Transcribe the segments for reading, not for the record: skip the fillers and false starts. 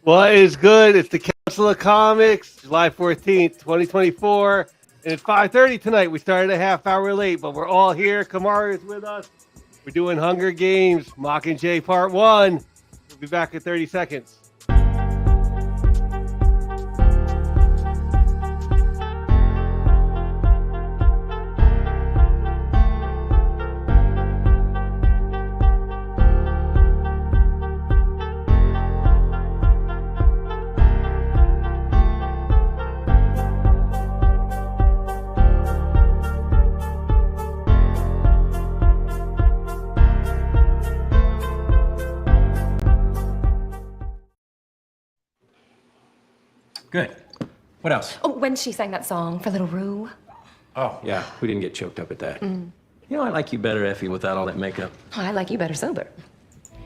What is good? It's the Council of Comics, July 14th, 2024. And it's 5:30 tonight. We started a half hour late, but we're all here. Kamara is with us. We're doing Hunger Games, Mockingjay Part 1. We'll be back in 30 seconds. Good. What else? Oh, when she sang that song for Little Rue. Oh, yeah. We didn't get choked up at that. You know, I like you better, Effie, without all that makeup. Oh, I like you better sober.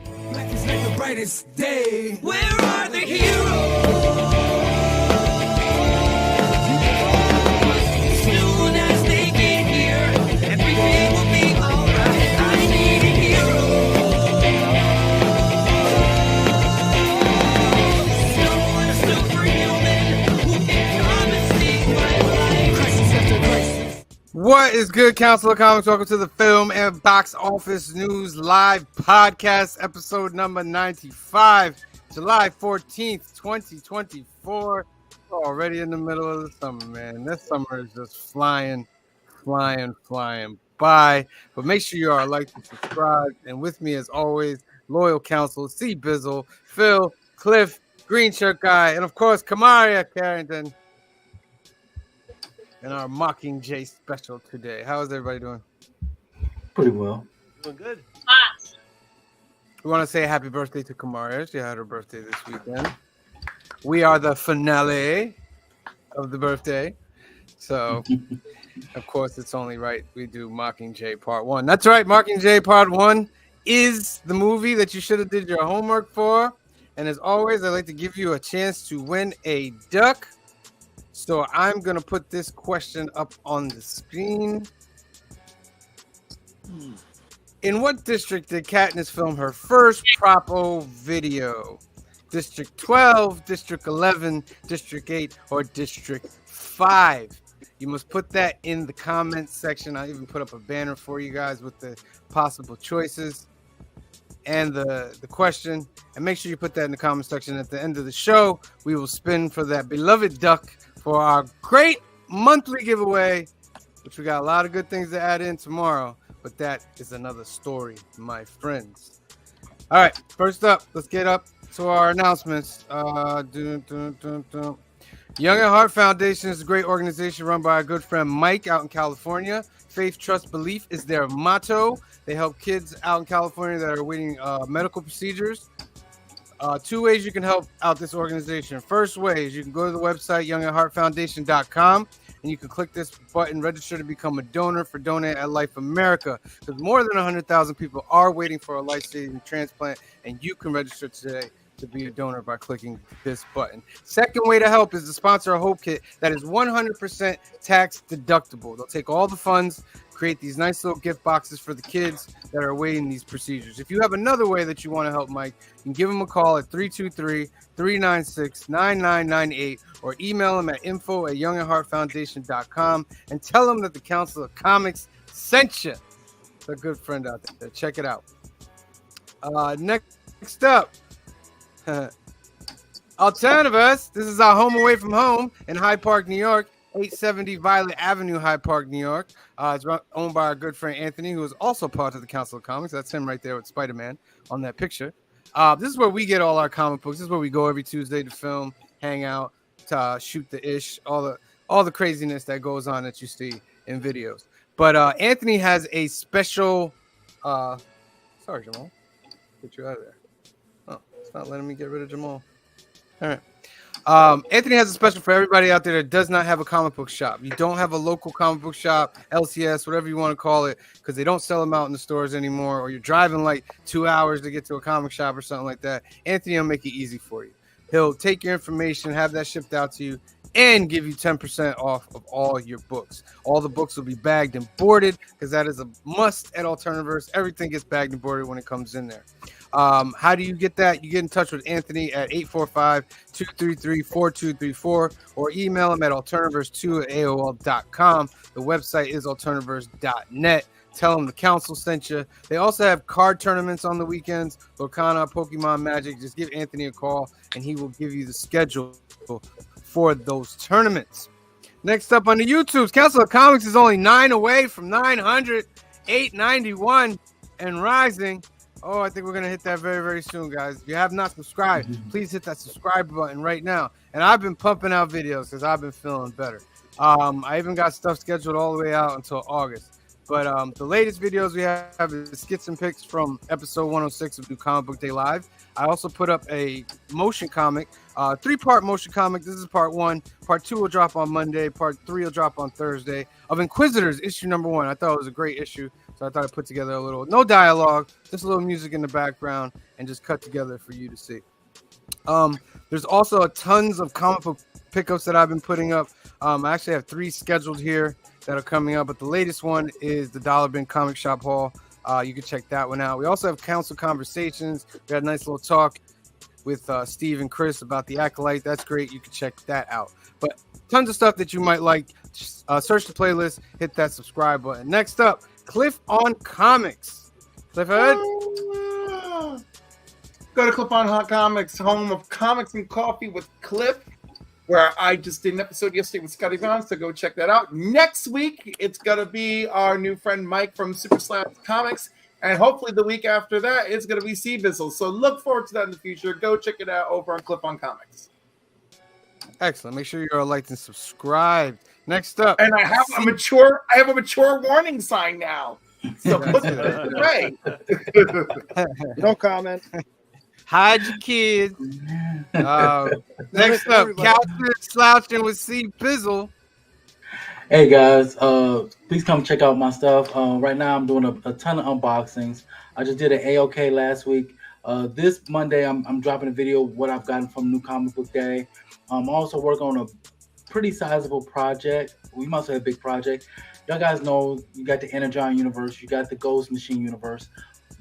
Life is like the brightest day. Where are the heroes? Soon as they get here, everything will be alright. I need a hero. Someone, a superhuman who can come and save my life. Crisis after crisis. What is good, Council of Comics? Welcome to the Film and Box Office News Live Podcast, episode number 95, July 14th, 2024. We're already in the middle of the summer, man. This summer is just flying by. But make sure you are like and subscribe. And with me, as always, loyal counsel, C. Bizzle, Phil, Cliff, Green Shirt Guy, and of course, Kamaria Carrington. And our Mockingjay special today. How is everybody doing? Pretty well. Doing good. We want to say happy birthday to Kamaria. She had her birthday this weekend. We are the finale of the birthday. So, of course, it's only right we do Mockingjay Part 1. That's right. Mockingjay Part 1 is the movie that you should have did your homework for. And as always, I'd like to give you a chance to win a duck. So I'm going to put this question up on the screen. In what district did Katniss film her first Propo video? District 12, District 11, District 8, or District 5? You must put that in the comments section. I'll even put up a banner for you guys with the possible choices and the question. And make sure you put that in the comment section. At the end of the show, we will spin for that beloved duck for our great monthly giveaway, which we got a lot of good things to add in tomorrow, but that is another story, my friends. All right, first up, let's get up to our announcements. Young at Heart Foundation is a great organization run by our good friend Mike out in California. Faith, trust, belief is their motto. They help kids out in California that are awaiting medical procedures. Two ways you can help out this organization. First way is you can go to the website youngatheartfoundation.com and you can click this button, register to become a donor for Donate at Life America, because more than 100,000 people are waiting for a life-saving transplant, and you can register today to be a donor by clicking this button. Second way to help is to sponsor a Hope Kit that is 100% tax deductible. They'll take all the funds, create these nice little gift boxes for the kids that are awaiting these procedures. If you have another way that you want to help Mike, you can give him a call at 323-396-9998 or email him at info@youngatheartfoundation.com and tell him that the Council of Comics sent you. It's a good friend out there. Check it out. Next up, Alternativus. This is our home away from home in Hyde Park, New York. 870 Violet Avenue, Hyde Park, New York. It's owned by our good friend Anthony, who is also part of the Council of Comics. That's him right there with Spider-Man on that picture. This is where we get all our comic books. This is where we go every Tuesday to film, hang out, to shoot the ish, all the craziness that goes on that you see in videos. But Anthony has a special. Sorry, Jamal. Get you out of there. Oh, it's not letting me get rid of Jamal. All right. Anthony has a special for everybody out there that does not have a comic book shop. You don't have a local comic book shop, LCS, whatever you want to call it, because they don't sell them out in the stores anymore, or you're driving like 2 hours to get to a comic shop or something like that. Anthony will make it easy for you. He'll take your information, have that shipped out to you, and give you 10% off of all your books. All the books will be bagged and boarded because that is a must at Alternaverse. Everything gets bagged and boarded when it comes in there. How do you get that? You get in touch with Anthony at 845-233-4234 or email him at alternaverse2@aol.com. The website is alternaverse.net. Tell them the council sent you. They also have card tournaments on the weekends. Lorcana, Pokemon, Magic. Just give Anthony a call and he will give you the schedule for those tournaments. Next up on the YouTubes, Council of Comics is only 9 away from 900, 891 and rising. Oh, I think we're going to hit that very, very soon, guys. If you have not subscribed, please hit that subscribe button right now. And I've been pumping out videos because I've been feeling better. I even got stuff scheduled all the way out until August. But the latest videos we have is skits and pics from episode 106 of New Comic Book Day Live. I also put up a motion comic, 3-part motion comic. This is part 1. Part 2 will drop on Monday. Part 3 will drop on Thursday. Of Inquisitors, issue number 1. I thought it was a great issue. So I thought I'd put together a little, no dialogue, just a little music in the background and just cut together for you to see. There's also tons of comic book pickups that I've been putting up. I actually have 3 scheduled here that are coming up, but the latest one is the Dollar Bin Comic Shop Haul. You can check that one out. We also have council conversations. We had a nice little talk with Steve and Chris about the Acolyte. That's great. You can check that out. But tons of stuff that you might like. Search the playlist, hit that subscribe button. Next up, Cliff on Comics. Clifford? Go to Cliff on Hot Comics, home of comics and coffee with Cliff, where I just did an episode yesterday with Scotty Vaughn, so go check that out. Next week, it's going to be our new friend Mike from Super Slam Comics, and hopefully the week after that, it's going to be Sea Bizzle. So look forward to that in the future. Go check it out over on Cliff on Comics. Excellent. Make sure you're liked and subscribed. Next up, and I have a mature warning sign now. So put it away. No comment. Hide your kids. Next up, Couching Slouching with C Bizzle. Hey guys, please come check out my stuff. Right now I'm doing a ton of unboxings. I just did an AOK last week. This Monday I'm dropping a video of what I've gotten from New Comic Book Day. I'm also working on a pretty sizable project. We must have a big project. Y'all guys know you got the Energon universe, you got the Ghost Machine universe.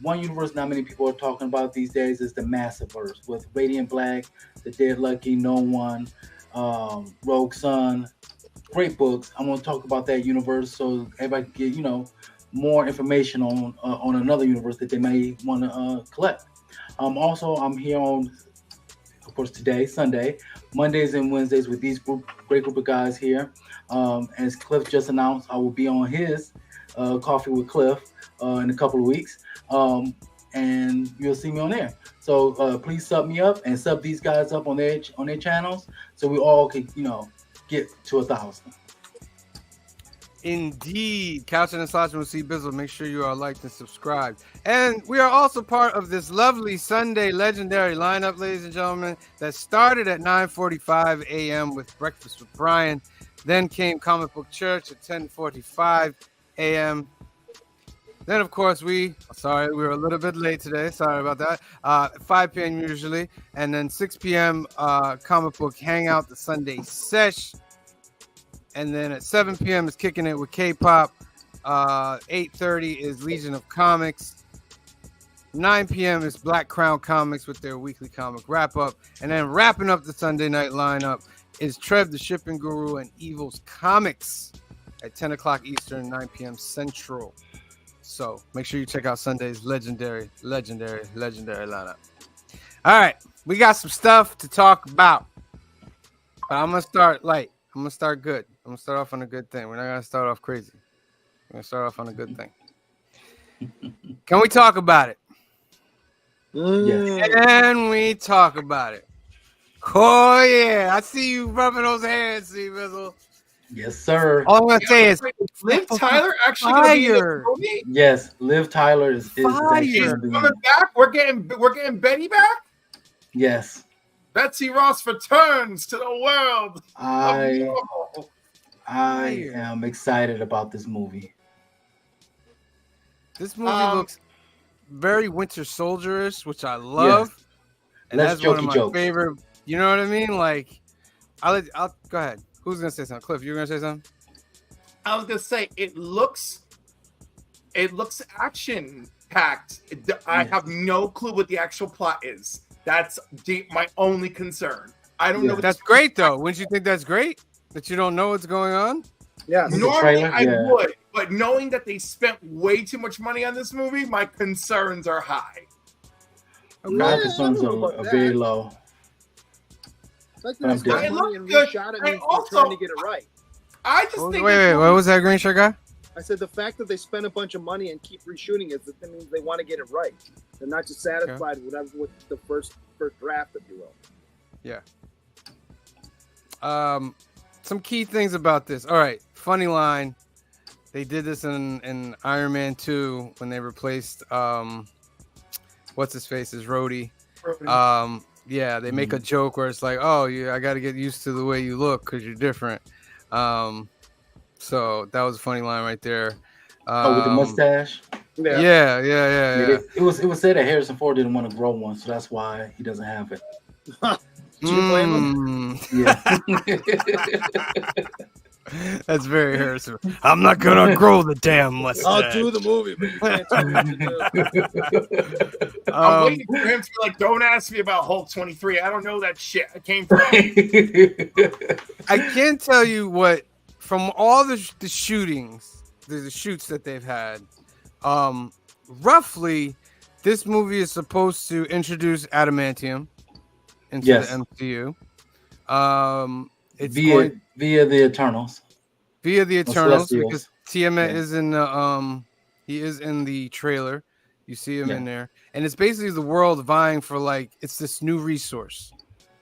One universe not many people are talking about these days is the Massiverse with Radiant Black, The Dead Lucky, No One, Rogue Sun. Great books. I'm going to talk about that universe so everybody can get, more information on another universe that they may want to collect. Also, I'm here on, of course, today, Sunday, Mondays and Wednesdays with these great group of guys here. As Cliff just announced, I will be on his Coffee with Cliff in a couple of weeks. And you'll see me on there. So please sub me up and sub these guys up on their channels so we all can, get to 1,000. Indeed. Couching and Slouching with C Bizzle. Make sure you are liked and subscribed. And we are also part of this lovely Sunday legendary lineup, ladies and gentlemen, that started at 9:45 a.m. with Breakfast with Brian. Then came Comic Book Church at 10:45 a.m. Then, of course, we were a little bit late today. Sorry about that. 5 p.m. usually. And then 6 p.m. Comic Book Hangout, the Sunday Sesh. And then at 7 p.m. is Kicking It with K-Pop. 8:30 is Legion of Comics. 9 p.m. is Black Crown Comics with their weekly comic wrap-up. And then wrapping up the Sunday night lineup is Trev the Shipping Guru and Evil's Comics at 10 o'clock Eastern, 9 p.m. Central. So make sure you check out Sunday's legendary lineup. All right, we got some stuff to talk about. But I'm going to start light. I'm going to start good. I'm going to start off on a good thing. We're not going to start off crazy. We're going to start off on a good thing. Can we talk about it? Yes. Can we talk about it? Oh, yeah. I see you rubbing those hands, C Bizzle. Yes, sir. All I'm going to say is Liv Tyler actually going to be in the movie? Yes, Liv Tyler is She's coming back. We're getting Betty back? Yes. Betsy Ross returns to the world. I am excited about this movie. This movie looks very Winter Soldier-ish, which I love. Yeah. And that's one of my favorite. You know what I mean? Like, I'll go ahead. Who's gonna say something? Cliff, you gonna say something? I was gonna say it looks action packed. I have no clue what the actual plot is. That's my only concern. I don't know. What That's great though. Wouldn't you think that's great that you don't know what's going on? Yes. Normally I would, but knowing that they spent way too much money on this movie, my concerns are high. My concerns are very low. Like they spent money and reshot it and also trying to get it right. I just think. Wait, what was that green shirt guy? I said the fact that they spend a bunch of money and keep reshooting it, that means they want to get it right. They're not just satisfied with the first draft, if you will. Yeah. Some key things about this. All right, funny line. They did this in Iron Man 2 when they replaced what's his face is Rhodey. Yeah, they make a joke where it's like, "Oh, I got to get used to the way you look because you're different." So that was a funny line right there. With the mustache. Yeah. It was said that Harrison Ford didn't want to grow one, so that's why he doesn't have it. Yeah. That's very Harrison. I'm not gonna grow the damn mustache. I'll do the movie, but you can't tell me what to do. I'm waiting for him to be like, don't ask me about Hulk 23. I don't know that shit. I came from. I can tell you what, from all the shootings, the shoots that they've had, roughly, this movie is supposed to introduce adamantium into the MCU. It's via the Eternals. Via the Eternals, because Tiamat is in the he is in the trailer. You see him in there, and it's basically the world vying for it's this new resource.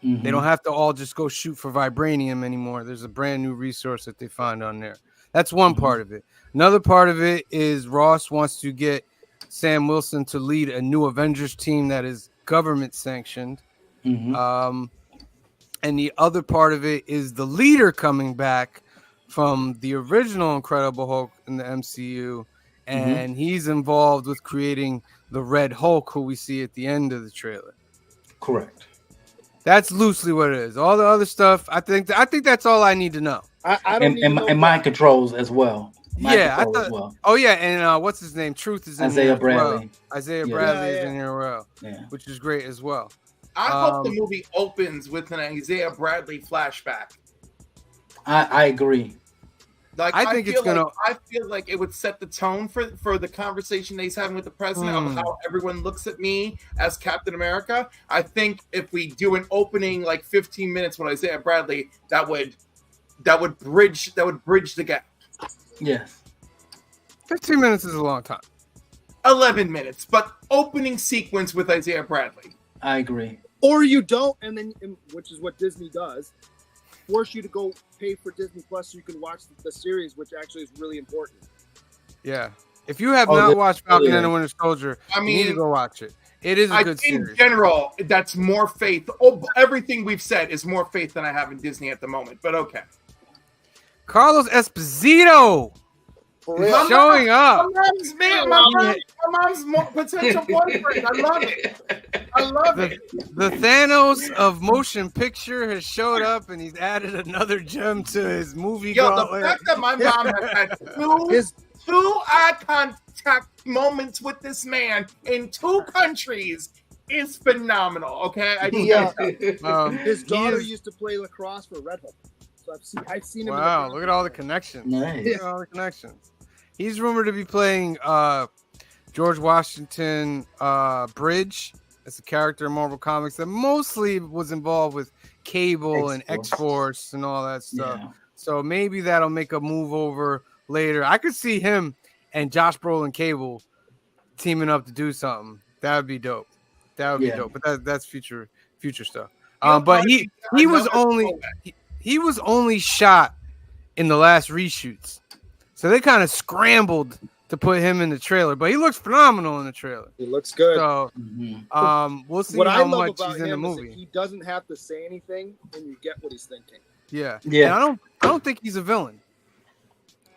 They don't have to all just go shoot for vibranium anymore. There's a brand new resource that they find on there. That's one part of it. Another part of it is Ross wants to get Sam Wilson to lead a new Avengers team that is government sanctioned. And the other part of it is the leader coming back from the original Incredible Hulk in the MCU. And he's involved with creating the Red Hulk, who we see at the end of the trailer. Correct. That's loosely what it is. All the other stuff, I think that's all I need to know. I don't and mind controls as well. Oh yeah, and what's his name? Truth is in Isaiah there Bradley. Well. Isaiah Bradley is in here well, which is great as well. I hope the movie opens with an Isaiah Bradley flashback. I agree. I think it's gonna. I feel like it would set the tone for the conversation that he's having with the president of how everyone looks at me as Captain America. I think if we do an opening 15 minutes with Isaiah Bradley, that would bridge the gap. Yes. 15 minutes is a long time. 11 minutes, but opening sequence with Isaiah Bradley. I agree. Or you don't, and then which is what Disney does, force you to go pay for Disney Plus so you can watch the series, which actually is really important. Yeah. If you have not watched Falcon and the Winter Soldier, you need to go watch it. It is a good series. In general, that's more faith. Everything we've said is more faith than I have in Disney at the moment, but okay. Carlos Esposito is showing up. My mom's potential boyfriend. I love it. I love it. The Thanos of motion picture has showed up, and he's added another gem to his movie. The fact that my mom has had two eye contact moments with this man in 2 countries is phenomenal. Okay, his daughter used to play lacrosse for Red Hook. So I've seen him. Wow, look at all the connections. Nice. Look at all the connections. He's rumored to be playing George Washington Bridge as a character in Marvel Comics that mostly was involved with Cable and X-Force and all that stuff. Yeah. So maybe that'll make a move over later. I could see him and Josh Brolin Cable teaming up to do something. That would be dope. That would be dope. But that's future stuff. But he was only shot in the last reshoots. So they kind of scrambled to put him in the trailer, but he looks phenomenal in the trailer. He looks good. So we'll see how much he's in the movie. He doesn't have to say anything, and you get what he's thinking. Yeah. And I don't think he's a villain.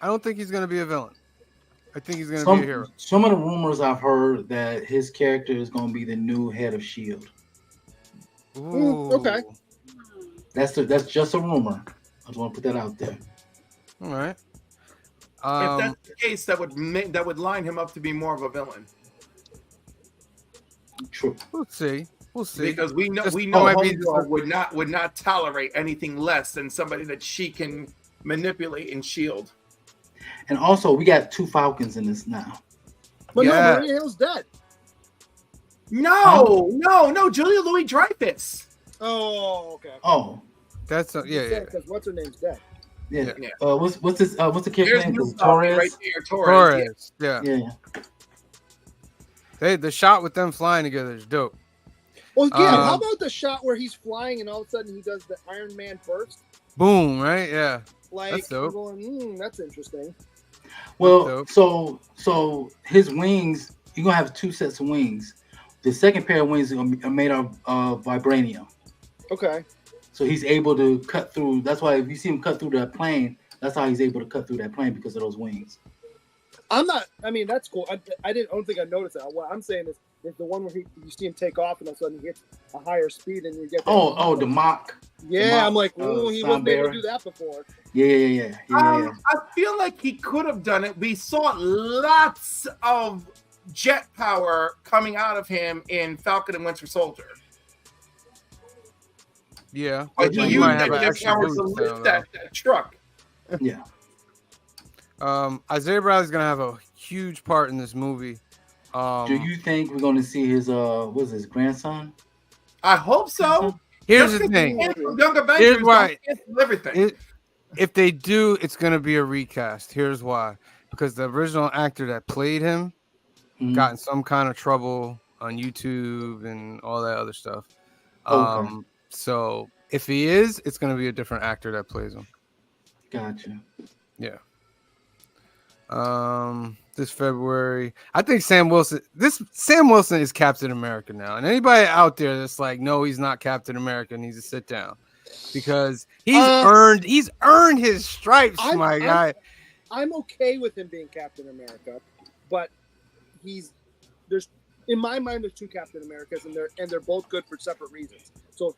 I don't think he's going to be a villain. I think he's going to be a hero. Some of the rumors I've heard that his character is going to be the new head of S.H.I.E.L.D. Ooh. Okay. That's just a rumor. I just want to put that out there. All right. If that's the case, that would line him up to be more of a villain. True. We'll see. Because we know might be Homegirl would not tolerate anything less than somebody that she can manipulate and shield. And also, we got 2 Falcons in this now. But Yeah. no, Maria Hill's dead. No, Julia Louis-Dreyfus. Oh, okay. Oh, That's yeah. Because what's her name's dead. yeah. Yeah. What's this? What's the kid's There's name? Mustafa Torres. right there, Torres. Torres. Yeah. Yeah. The shot with them flying together is dope. Well, yeah. How Um, about the shot where he's flying and all of a sudden he does the Iron Man burst? Boom, right? Yeah. Like, That's dope. I'm going, that's interesting. Well, Dope. so his wings, you're gonna have 2 sets of wings. The second pair of wings are made of vibranium, Okay. so he's able to cut through. That's why if you see him cut through that plane, that's how he's able to cut through that plane because of those wings. I'm not. I mean, that's cool. I don't think I noticed that. What I'm saying is the one where you see him take off and all of a sudden he hits a higher speed and you get. Oh, the mock. Yeah, I'm like, oh, he sound wasn't able bearer. to do that before. Yeah. I feel like he could have done it. We saw lots of jet power coming out of him in Falcon and Winter Soldier. Yeah. But he Like, used might that have an jet extra power to boost, I lift don't know. that truck. Yeah. Isaiah Bradley's gonna have a huge part in this movie. Do you think we're going to see his what's his grandson? I hope so. Here's Just the 'cause thing. he from Young Avengers Here's don't why. cancel everything. If they do, it's gonna be a recast. Here's why: because the original actor that played him Mhm. got in some kind of trouble on YouTube and all that other stuff. Okay. So if he is, it's gonna be a different actor that plays him. Gotcha. Yeah. This February, I think Sam Wilson is Captain America now. And anybody out there that's like, no, he's not Captain America, needs to sit down because he's earned his stripes, my guy. I'm okay with him being Captain America, but there's in my mind there's 2 Captain Americas and they're both good for separate reasons. So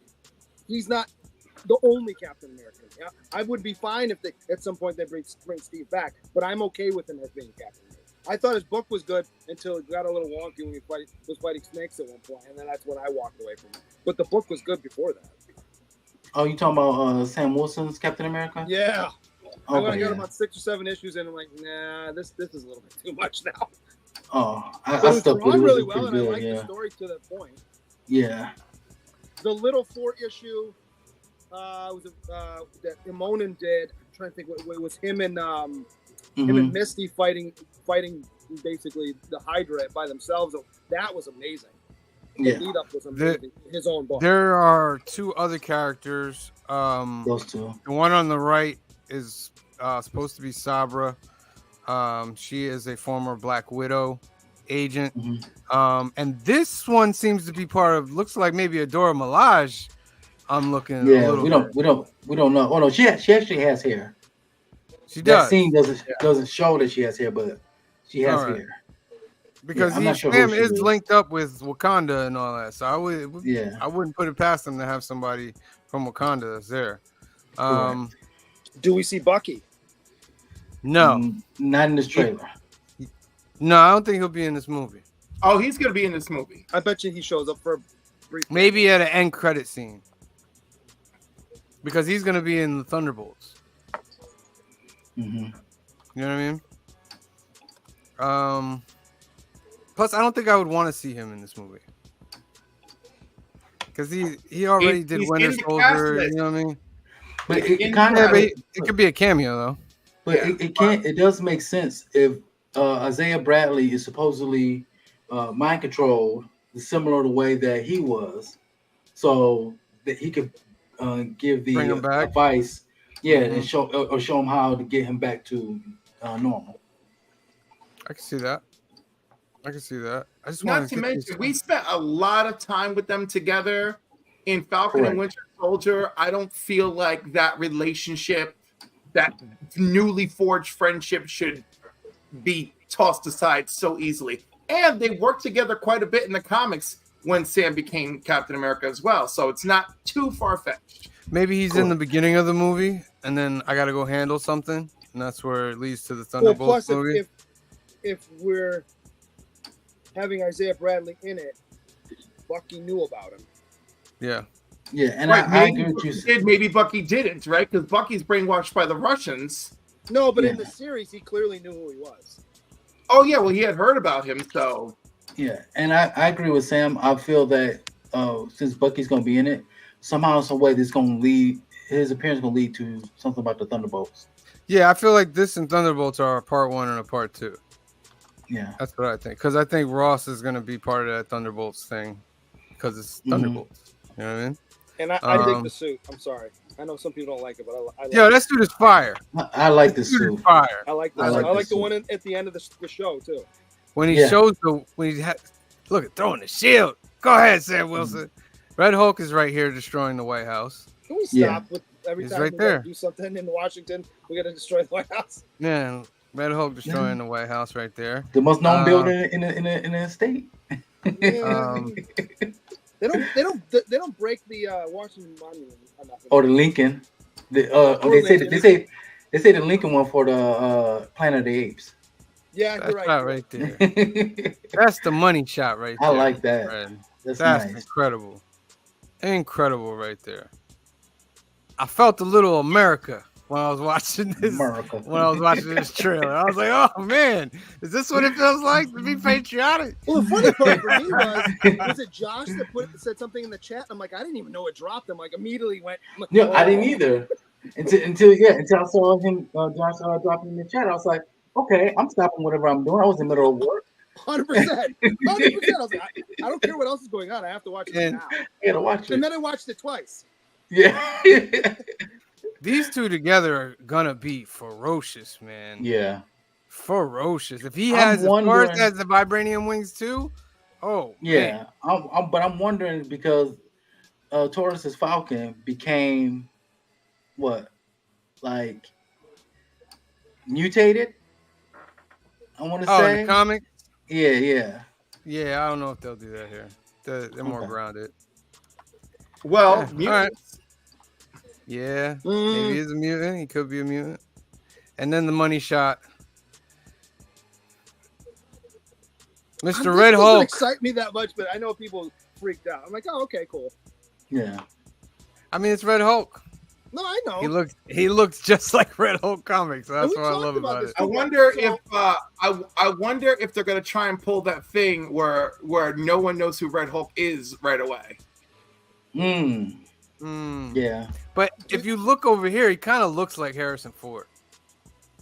he's not the only Captain America. Yeah, I would be fine if at some point they bring Steve back, but I'm okay with him as being Captain America. I thought his book was good until it got a little wonky when he was fighting snakes at one point, and then that's when I walked away from it. But the book was good before that. Oh, you talking about Sam Wilson's Captain America? Yeah. I Okay, got yeah. about 6 or 7 issues, and I'm like, nah, this is a little bit too much now. Oh, But I it was stuck with drawn it. really It was well, and pretty I good. liked the Yeah. story to that point. Yeah. The little 4 issue was that Imonen did. I'm trying to think what it was him and him and Misty fighting basically the Hydra by themselves. That was amazing. The Yeah. lead up was amazing. His own book. There are 2 other characters. Those 2. The one on the right is supposed to be Sabra. She is a former Black Widow agent. And this one seems to be part of, looks like maybe a Dora Milaje. I'm looking. Yeah, a little we bit. don't know. Oh no, she actually has hair. She That does. scene doesn't show that she has hair, but she has All right. hair. Because I'm not sure who Sam she is is. linked up with Wakanda and all that. So I Yeah. wouldn't put it past them to have somebody from Wakanda that's there. Do we see Bucky? No. Not in this trailer. No, I don't think he'll be in this movie. Oh, he's gonna be in this movie. I bet you he shows up for a brief. Maybe at an end credit scene. Because he's gonna be in the Thunderbolts. You know what I mean? Plus, I don't think I would want to see him in this movie. Because he already did he's Winter in the cast Soldier, list. you know what I mean? But In it kind Yeah, of but it could be a cameo though. But it does make sense if Isaiah Bradley is supposedly mind controlled, similar to the way that he was, so that he could give the Bring him back. advice, and show him how to get him back to normal. I can see that. I just Not want to mention, we spent a lot of time with them together in Falcon Correct. and Winter Soldier. I don't feel like that relationship, that newly forged friendship, should be tossed aside so easily. And they worked together quite a bit in the comics when Sam became Captain America as well. So it's not too far-fetched. Maybe he's in the beginning of the movie, and then I got to go handle something, and that's where it leads to the Well, Thunderbolts plus movie. if we're having Isaiah Bradley in it, Bucky knew about him. Yeah. Yeah, and Right, I maybe agree with you. Bucky did, maybe Bucky didn't, right? Because Bucky's brainwashed by the Russians. No, but in Yeah. the series, he clearly knew who he was. Oh yeah, well he had heard about him, so Yeah, and I agree with Sam. I feel that since Bucky's gonna be in it, somehow, some way, this gonna lead his appearance gonna lead to something about the Thunderbolts. Yeah, I feel like this and Thunderbolts are a part 1 and a part 2. Yeah, That's what I think. Because I think Ross is going to be part of that Thunderbolts thing. Because it's Thunderbolts. You know what I mean? And I dig the suit. I'm sorry. I know some people don't like it, but I like Yo, it. that suit is fire. I like this Suit suit. is fire. I like this. I I like like, this the suit. one at the end of the show too. When he Yeah. shows look at throwing the shield. Go ahead, Sam Wilson. Red Hulk is right here destroying the White House. Can we stop Yeah. with every He's time right we there. do something in Washington, we gotta destroy the White House? Yeah, Red Hulk destroying the White House right there. The most known building in the state. Yeah. They don't break the Washington Monument enough. Or the Lincoln. They say the Lincoln one for the Planet of the Apes. Yeah, That's you're right. shot right there. That's the money shot right I there. like that. Fred. That's That's nice. incredible. Incredible right there. I felt a little America when I was watching this. America. When I was watching this trailer, I was like, "Oh man, is this what it feels like to be patriotic?" Well, the funny part for me was it Josh that said something in the chat? I'm like, I didn't even know it dropped. I'm like, immediately went. No, I didn't either. Until I saw him, Josh dropping in the chat. I was like, okay, I'm stopping whatever I'm doing. I was in the middle of work. 100%. 100%. I was like, I don't care what else is going on. I have to watch it now. I gotta watch And it. then I watched it twice. Yeah. These two together are gonna be ferocious, man. Yeah. Ferocious. If he I'm has, if Forrest wondering- has the vibranium wings too, oh Yeah. man. But I'm wondering because Taurus's Falcon became what? Like mutated? I want to Oh, say. in the comic? Yeah. Yeah, I don't know if they'll do that here. They're more Okay. grounded. well, Yeah, mutants. all right. Yeah, maybe he's a mutant. He could be a mutant. And then the money shot. Mr. Red This doesn't Hulk. excite me that much, but I know people freaked out. I'm like, oh, okay, cool. Yeah. I mean, it's Red Hulk. No, I know. He looks just like Red Hulk comics. So And that's we what I talked love about about this it. I wonder if I wonder if they're gonna try and pull that thing where no one knows who Red Hulk is right away. Yeah. But if you look over here, he kind of looks like Harrison Ford.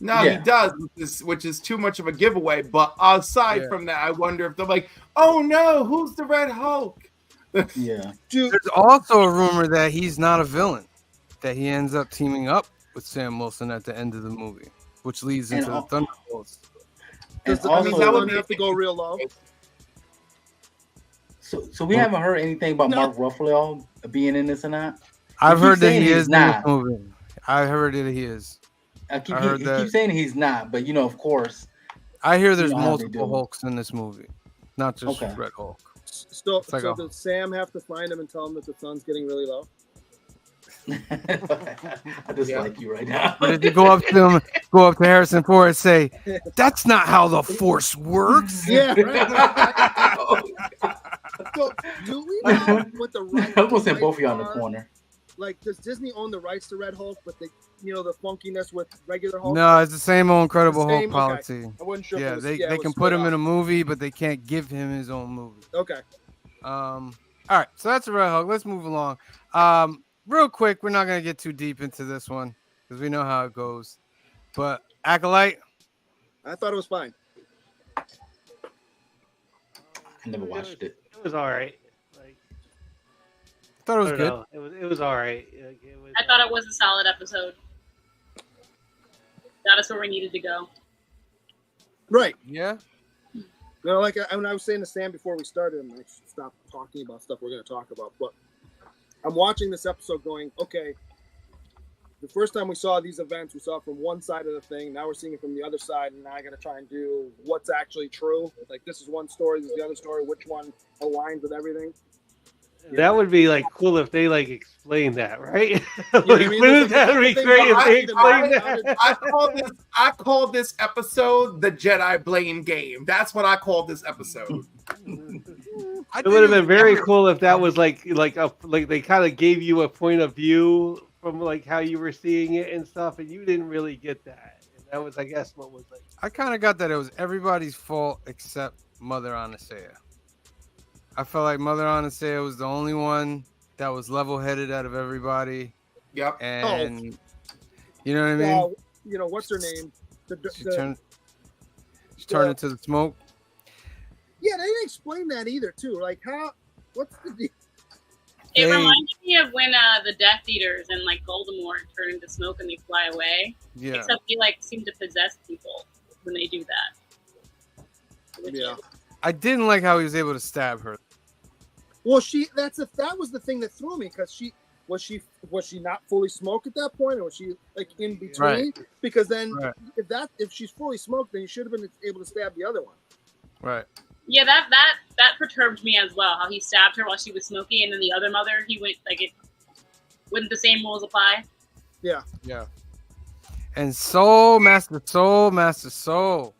No, Yeah. he does, which is too much of a giveaway. But aside from that, I wonder if they're like, oh no, who's the Red Hulk? Yeah. Dude, There's also a rumor that he's not a villain, that he ends up teaming up with Sam Wilson at the end of the movie, which leads into the Thunderbolts. And does the also, that would one be- have to go real low? so we haven't heard anything about Mark Ruffalo being in this or not. I've keep heard that saying he he's is in not. this movie. I heard that he is. He heard that. keeps saying he's not, but of course. I hear there's You know how they multiple do. Hulks in this movie, not just Okay. Red Hulk. So It's like so a- does Sam have to find him and tell him that the sun's getting really low? I just like you right now. But if you go up to Harrison Ford and say, "That's not how the Force works." Yeah, right. So do we know what the rights? I'm gonna send rights both of y'all in the are? corner. Like, does Disney own the rights to Red Hulk, but the funkiness with regular Hulk? No, it's the same old Incredible Same? Hulk Okay. policy. I wasn't sure. if Yeah, it was, they it can was put split him in a up. movie, but they can't give him his own movie. Okay. All right, so that's a Red Hulk. Let's move along. Real quick, we're not gonna get too deep into this one because we know how it goes. But Acolyte, I thought it was fine. I never watched it. It was all right. Like, thought it was I don't good. know. It was all right. Like, I thought it was a solid episode. Got us where we needed to go. Right. Yeah. No, like when I was saying to Sam before we started, I'm like, stop talking about stuff we're going to talk about. But I'm watching this episode going, okay, the first time we saw these events, we saw it from one side of the thing. Now we're seeing it from the other side. And now I got to try and do what's actually true. Like, this is one story, this is the other story. Which one aligns with everything? That would be like cool if they like explain that, right? what I mean? Wouldn't There's that a be couple great if things they I- explained that? I call this episode the Jedi blame game. That's what I call this episode. It would have been very cool if that was like they kind of gave you a point of view from like how you were seeing it and stuff, and you didn't really get that. And that was, I guess, what was like. I kind of got that it was everybody's fault except Mother Anasea. I felt like Mother Anasea was the only one that was level-headed out of everybody. Yep. And you know what I mean? Well, you know, what's her name? She turned into the smoke. Yeah, they didn't explain that either, too. Like, what's the deal? It reminded me of when the Death Eaters and like Voldemort turn into smoke and they fly away. Yeah. Except they like seem to possess people when they do that. Yeah. I didn't like how he was able to stab her. Well, that was the thing that threw me, because was she not fully smoked at that point, or was she like in between? Right. Because then Right. if she's fully smoked, then you should have been able to stab the other one. Right. Yeah, that perturbed me as well. How he stabbed her while she was smoking, and then the other mother, he went like it. Wouldn't the same rules apply? Yeah. Yeah. And Master Soul.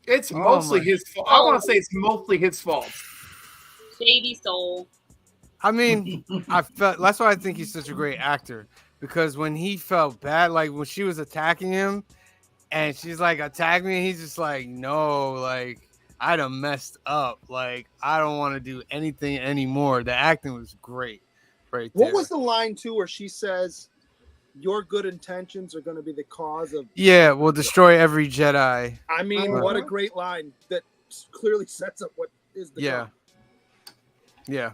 It's mostly his fault. I want to say it's mostly his fault. Shady Soul. I mean, that's why I think he's such a great actor, because when he felt bad, like when she was attacking him and she's like, attack me, and he's just like, no, like I done messed up. Like I don't want to do anything anymore. The acting was great. Right there. What was the line too where she says, "Your good intentions are going to be the cause of"? Yeah, we'll destroy every Jedi. I mean, what a great line that clearly sets up what is the Yeah. Yeah.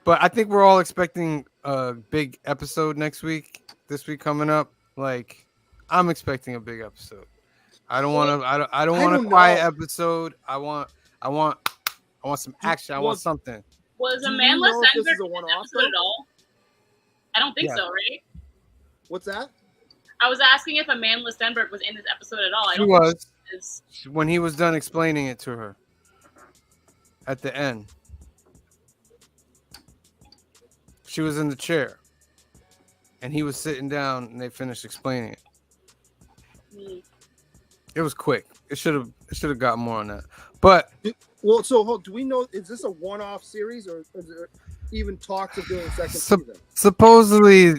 But I think we're all expecting a big episode this week coming up. Like, I'm expecting a big episode. I don't want a quiet episode. I want some action. I want something. Was Do you Amanda know if this Stenberg is a in this one-off, episode at all? I don't think Yeah. so, right? What's that? I was asking if Amanda Stenberg was in this episode at all. I She don't was. think she is. When he was done explaining it to her at the end. She was in the chair and he was sitting down and they finished explaining it. Hmm. It was quick. It should have got more on that. But Well, so do we know, is this a one-off series, or is there even talks of doing a second season? supposedly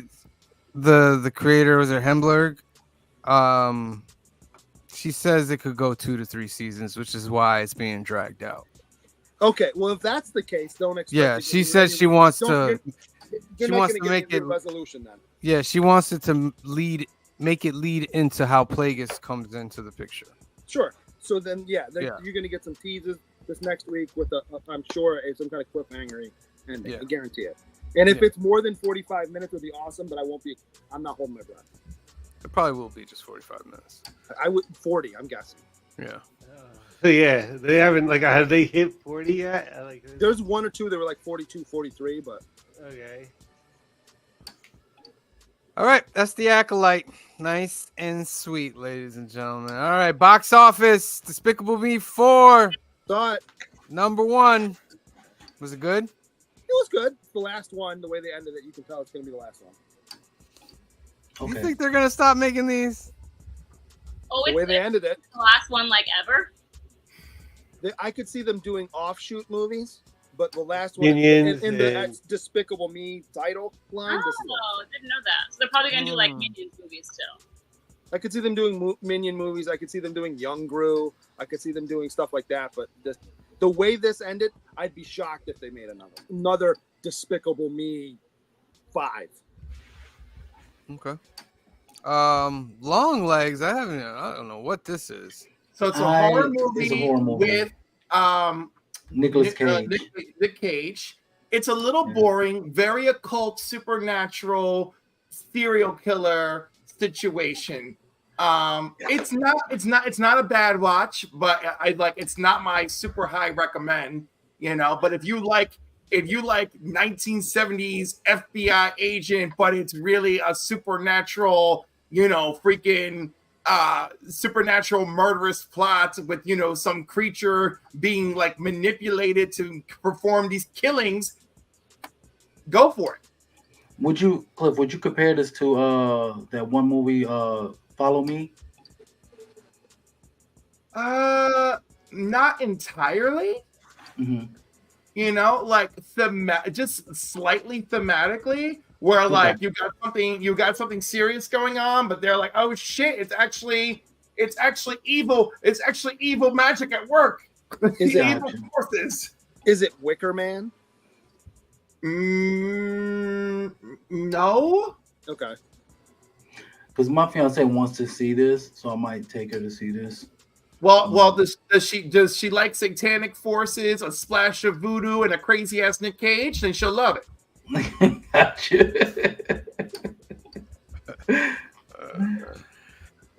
the creator was Hemberg. She says it could go 2 to 3 seasons, which is why it's being dragged out. Okay, well, if that's the case, don't expect. Yeah, it to she be says really- she wants don't- to. You're She not wants gonna to make get a it resolution then. Yeah, she wants it to make it lead into how Plagueis comes into the picture. Sure. So then, yeah. Yeah. You're gonna get some teases this next week with I'm sure some kind of cliffhanger ending. Yeah. I guarantee it. And if Yeah. it's more than 45 minutes, it would be awesome. But I'm not holding my breath. It probably will be just 45 minutes. I would 40. I'm guessing. Yeah. Yeah, they haven't have they hit 40 yet? There's one or two that were like 42, 43, but Okay. All right, that's the Acolyte. Nice and sweet, ladies and gentlemen. All right, box office. Despicable Me 4. saw it. Number 1. Was it good? It was good. The last one, the way they ended it, you can tell it's gonna be the last one. You think they're gonna stop making these? Oh, The way they ended it, the last one like ever. I could see them doing offshoot movies, but the last one Minions in the and- Despicable Me title line. This is it. Oh, didn't know that. So they're probably gonna do like Minions movies too. I could see them doing Minion movies. I could see them doing Young Gru. I could see them doing stuff like that. But the way this ended, I'd be shocked if they made another Despicable Me 5. Okay. Long Legs. I don't know what this is. So it's a horror It's a movie horror movie. with Nicolas Cage. Nick Cage. It's a little boring, very occult, supernatural, serial killer situation. It's not a bad watch, but it's not my super high recommend, but if you like 1970s FBI agent, but it's really a supernatural, freaking supernatural murderous plot with some creature being like manipulated to perform these killings, go for it. Would you, Cliff? Would you compare this to that one movie, Follow Me? Not entirely. Mm-hmm. You know, like just slightly thematically, where like you got something serious going on, but they're like, oh shit, it's actually evil. It's actually evil magic at work. Is it evil forces? Is it Wicker Man? No. Okay. Because my fiance wants to see this, so I might take her to see this. Well, does she like satanic forces, a splash of voodoo, and a crazy ass Nick Cage? Then she'll love it.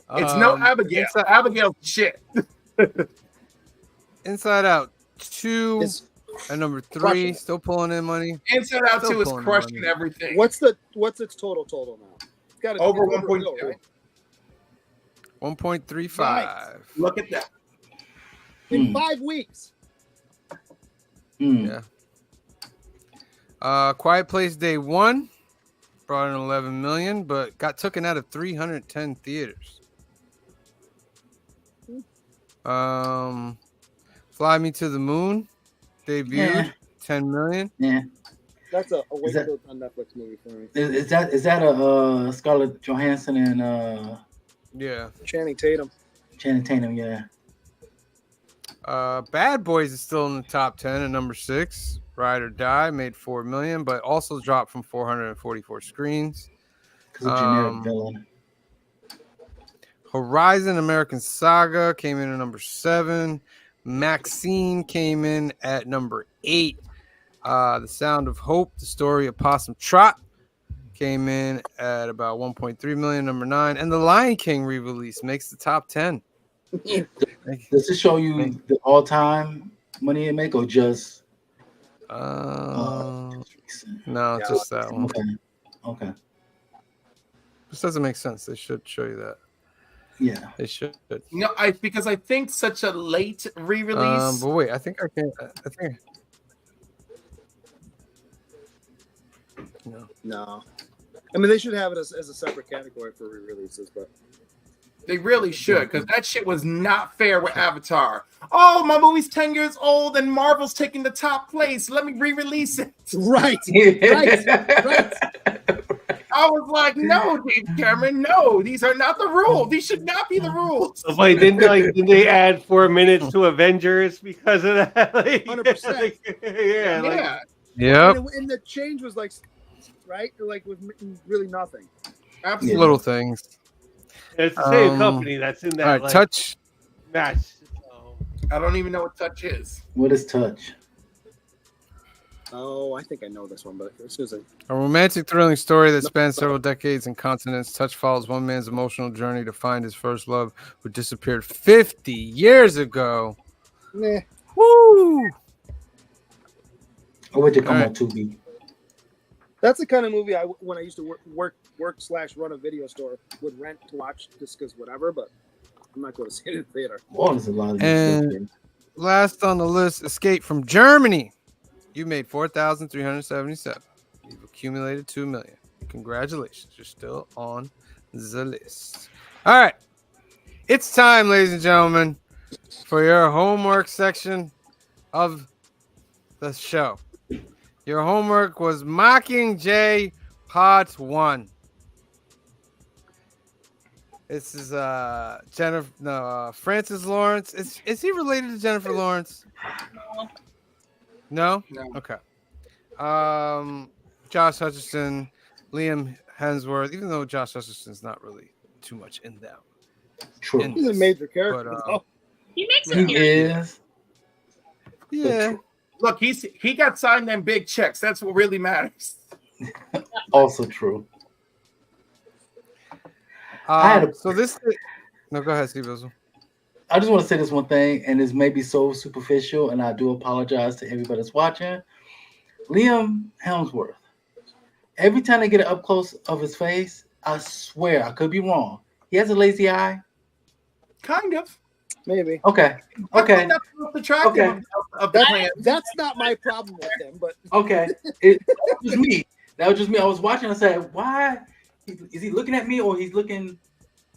It's no Abigail. Abigail's shit. Inside Out 2 and number 3 still pulling in money. Inside Out 2 is crushing everything. What's its total now? It's got over 1.2. Right? 1.35. Nice. Look at that. In 5 weeks. Yeah. Quiet Place Day 1 brought in 11 million, but got taken out of 310 theaters. Fly Me to the Moon debuted 10 million. Yeah. That's a wait till it's on Netflix movie for me. Is that a Scarlett Johansson and Channing Tatum, yeah. Bad Boys is still in the top 10 at number 6. Ride or Die made 4 million, but also dropped from 444 screens. Because of generic villain. Horizon American Saga came in at number 7. Maxine came in at number 8. The Sound of Hope, the story of Possum Trot, came in at about 1.3 million, number 9. And The Lion King re-release makes the top 10. Does it show you the all-time money it make, or just? No, just that one. Okay. This doesn't make sense. They should show you that. Yeah, they should. No, because I think such a late re-release. But wait, I think I can. I think. No. I mean, they should have it as a separate category for re-releases, but they really should, because that shit was not fair with Avatar. Oh, my movie's 10 years old and Marvel's taking the top place. Let me re-release it. Right. I was like, no, James Cameron, no. These are not the rules. These should not be the rules. So, wait, didn't they add 4 minutes to Avengers because of that? 100%. Yeah. Yep. And the change was like, right? Like with really nothing. Absolutely. Little things. It's the same company that's in that. All right, Touch match. I don't even know what Touch is. What is Touch? Oh, I think I know this one, but as soon as a romantic, thrilling story that spans several decades and continents. Touch follows one man's emotional journey to find his first love, who disappeared 50 years ago. Nah. Woo! Or would you come on Tubi? That's the kind of movie when I used to work/run a video store would rent to watch just because whatever, but I'm not going to see it in the theater. Oh, there's a lot of and last on the list, Escape from Germany. You made 4,377. You've accumulated 2 million. Congratulations. You're still on the list. All right. It's time, ladies and gentlemen, for your homework section of the show. Your homework was Mockingjay Part 1. This is Francis Lawrence. Is he related to Jennifer Lawrence? No? Okay. Josh Hutcherson, Liam Hemsworth, even though Josh Hutcherson's not really too much in them. True. He's a major character. He makes it here. Yeah. Look, he got signed them big checks. That's what really matters. Also true. So this. No, go ahead, Steve Bizzle. I just want to say this one thing, and this may be so superficial, and I do apologize to everybody that's watching. Liam Hemsworth. Every time I get an up close of his face, I swear I could be wrong. He has a lazy eye. Kind of. Maybe. Okay. That's not my problem with him, but okay. It's just me. That was just me. I was watching. I said, "Why is he looking at me, or he's looking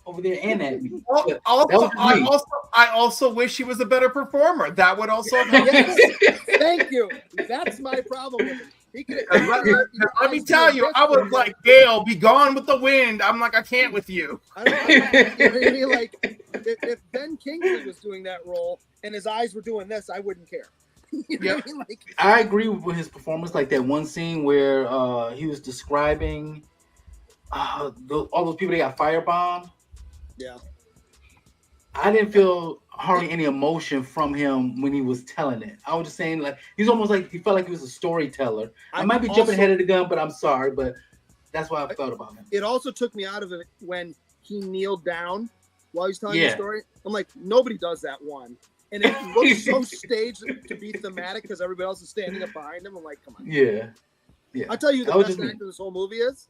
over there and at me?" Well, But that also, was just me. I also wish he was a better performer. That would also have helped. Yes, thank you. That's my problem with him. He could. Let me tell you, I was like, Gail, be gone with the wind. I'm like, I can't with you. I mean, like, if Ben Kingsley was doing that role and his eyes were doing this, I wouldn't care. You know what I mean? Like, I agree with his performance. Like that one scene where he was describing all those people that got firebombed. yeah. I didn't feel hardly any emotion from him when he was telling it. I was just saying, like, he's almost like he felt like he was a storyteller. I might be jumping ahead of the gun, but I'm sorry, but that's what I felt about him. It also took me out of it when he kneeled down while he's telling the story. I'm like, nobody does that one. And it looks so staged to be thematic because everybody else is standing up behind him. I'm like, come on. Yeah. I'll tell you, the best actor in this whole movie is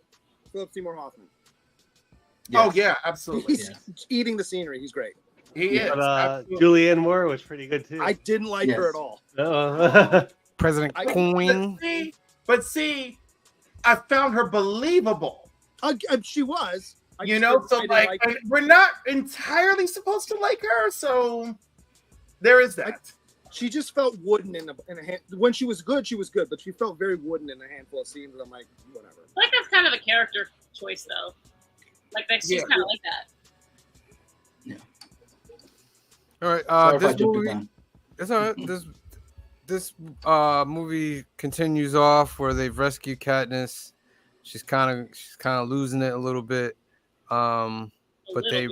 Philip Seymour Hoffman. Yes. Oh, yeah, absolutely. He's eating the scenery. He's great. He is. But, Julianne Moore was pretty good, too. I didn't like her at all. President Queen. But see, I found her believable. She was. So like we're not entirely supposed to like her, so there is that. She just felt wooden in a hand. When she was good, but she felt very wooden in a handful of scenes. I'm like, whatever. I like that's kind of a character choice, though. Like she's kind of like that. All right. This movie. That's all right. This movie continues off where they've rescued Katniss. She's kind of losing it a little bit. But they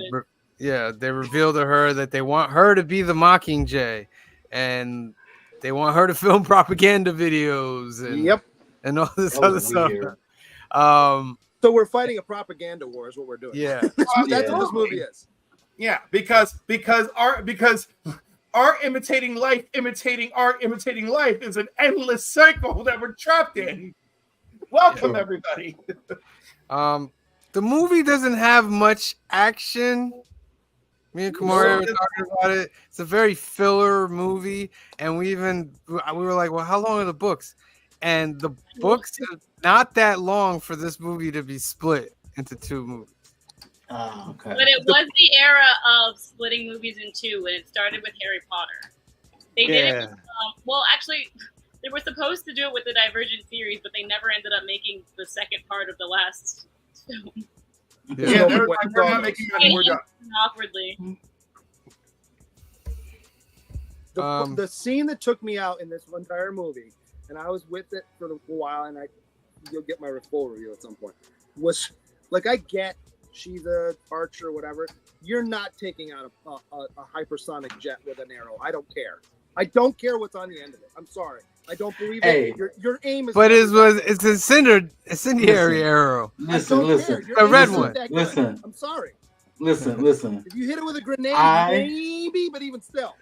reveal to her that they want her to be the Mockingjay, and they want her to film propaganda videos and all this other stuff. So we're fighting a propaganda war is what we're doing. Yeah. That's what this movie is. Yeah, because art imitating life, imitating art, imitating life is an endless cycle that we're trapped in. Welcome, everybody. The movie doesn't have much action. Me and Kamari were talking about it. It's a very filler movie, and we were like, "Well, how long are the books?" And the books are not that long for this movie to be split into two movies. Oh, okay. But it was the era of splitting movies in two when it started with Harry Potter. They did it with, actually, they were supposed to do it with the Divergent series, but they never ended up making the second part of the last film. Yeah, they're not making any more done. Awkwardly. The scene that took me out in this entire movie, and I was with it for a while, and you'll get my full review at some point, was like, I get she's a archer or whatever. You're not taking out a hypersonic jet with an arrow. I don't care. I don't care what's on the end of it. I'm sorry. I don't believe it. Your aim is. But it's a incendiary arrow. Listen. A red one. Listen. I'm sorry. Listen. If you hit it with a grenade, maybe, but even still.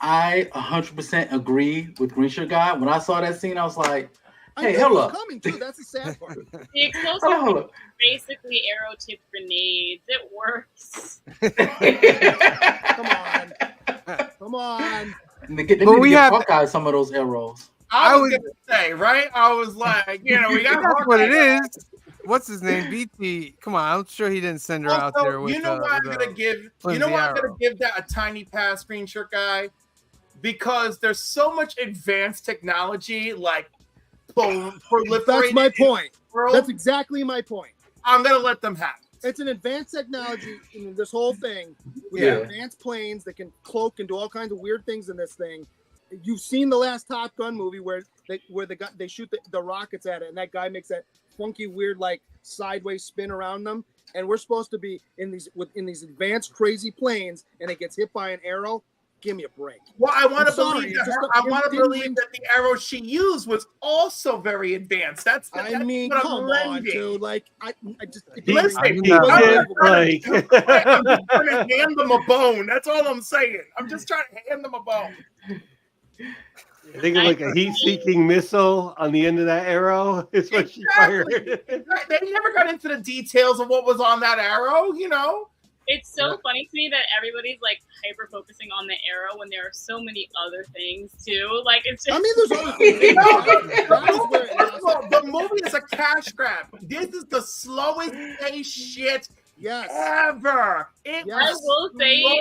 I 100% agree with Green Shirt Guy. When I saw that scene, I was like, "Hey, hold up!" Coming too. That's the sad part. The explosives are basically arrow-tipped grenades. It works. Come on. They need to get Hawkeye some of those arrows. I was gonna say, right? I was like, we got that's what it is. What's his name? BT. Come on, I'm sure he didn't send her out there with. I'm gonna give that a tiny pass, Green Shirt Guy, because there's so much advanced technology, like proliferating. That's my point. That's exactly my point. I'm gonna let them have it. It's an advanced technology in this whole thing. We have advanced planes that can cloak and do all kinds of weird things in this thing. You've seen the last Top Gun movie where they shoot the rockets at it, and that guy makes that funky, weird, like sideways spin around them. And we're supposed to be in these advanced, crazy planes, and it gets hit by an arrow. Give me a break. Well, I want to believe that the arrow she used was also very advanced. That's come on, dude. Like I just listen. I'm trying to hand them a bone. That's all I'm saying. I'm just trying to hand them a bone. I think of like a heat-seeking missile on the end of that arrow. Is what she fired. They never got into the details of what was on that arrow, It's so funny to me that everybody's like hyper focusing on the arrow when there are so many other things too. Like it's just. I mean, there's other things. The movie is a cash grab. This is the slowest paced shit ever. I will say the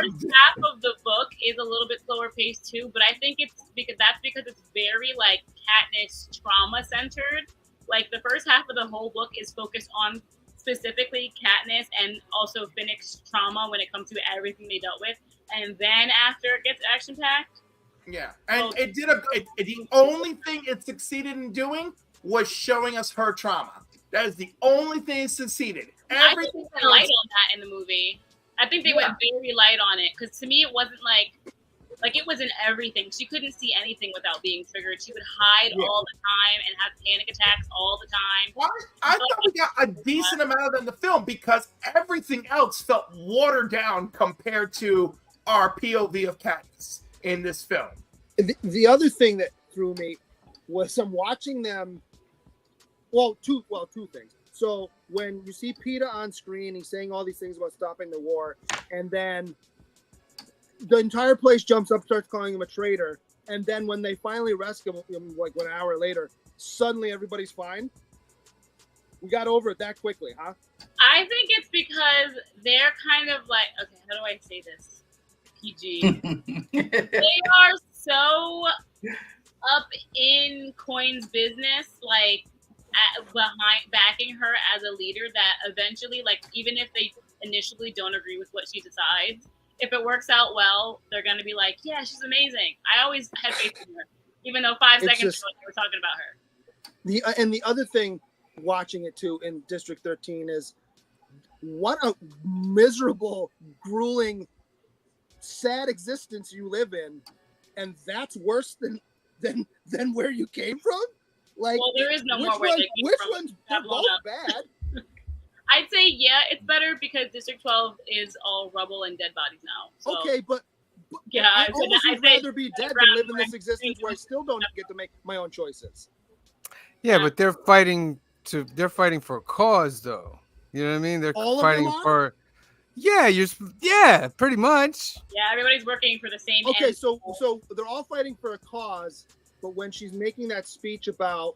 first half of the book is a little bit slower paced too, but I think it's because it's very like Katniss trauma centered. Like the first half of the whole book is focused on specifically Katniss and also Finnick's trauma when it comes to everything they dealt with, and then after it gets action packed. Yeah, and the only thing it succeeded in doing was showing us her trauma. That is the only thing it succeeded. Everything I think they went light on that in the movie. I think they went very light on it because to me it wasn't like it was in everything. She couldn't see anything without being triggered. She would hide all the time and have panic attacks all the time. Well, I thought we got a decent amount of that in the film because everything else felt watered down compared to our POV of Katniss in this film. The other thing that threw me was I'm watching them. Well, two things. So when you see Peter on screen, he's saying all these things about stopping the war, and then the entire place jumps up, starts calling him a traitor, and then when they finally rescue him, like 1 hour later, suddenly everybody's fine. We got over it that quickly, huh? I think it's because they're kind of like, okay, how do I say this? PG. They are so up in Coin's business, like behind backing her as a leader, that eventually, like, even if they initially don't agree with what she decides, if it works out well, they're gonna be like, yeah, she's amazing. I always had faith in her, even though 5 seconds ago they were talking about her. And the other thing, watching it too in District 13, is what a miserable, grueling, sad existence you live in, and that's worse than where you came from. Like, well, there is no more where they came which from. one's both bad? I'd say it's better because District 12 is all rubble and dead bodies now. So. Okay, but yeah, I almost would rather be dead than live in this existence where I still don't get to make my own choices. Yeah, but they're fighting for a cause, though. You know what I mean? They're all fighting for. Yeah, pretty much. Yeah, everybody's working for the same. Okay, end. so they're all fighting for a cause, but when she's making that speech about,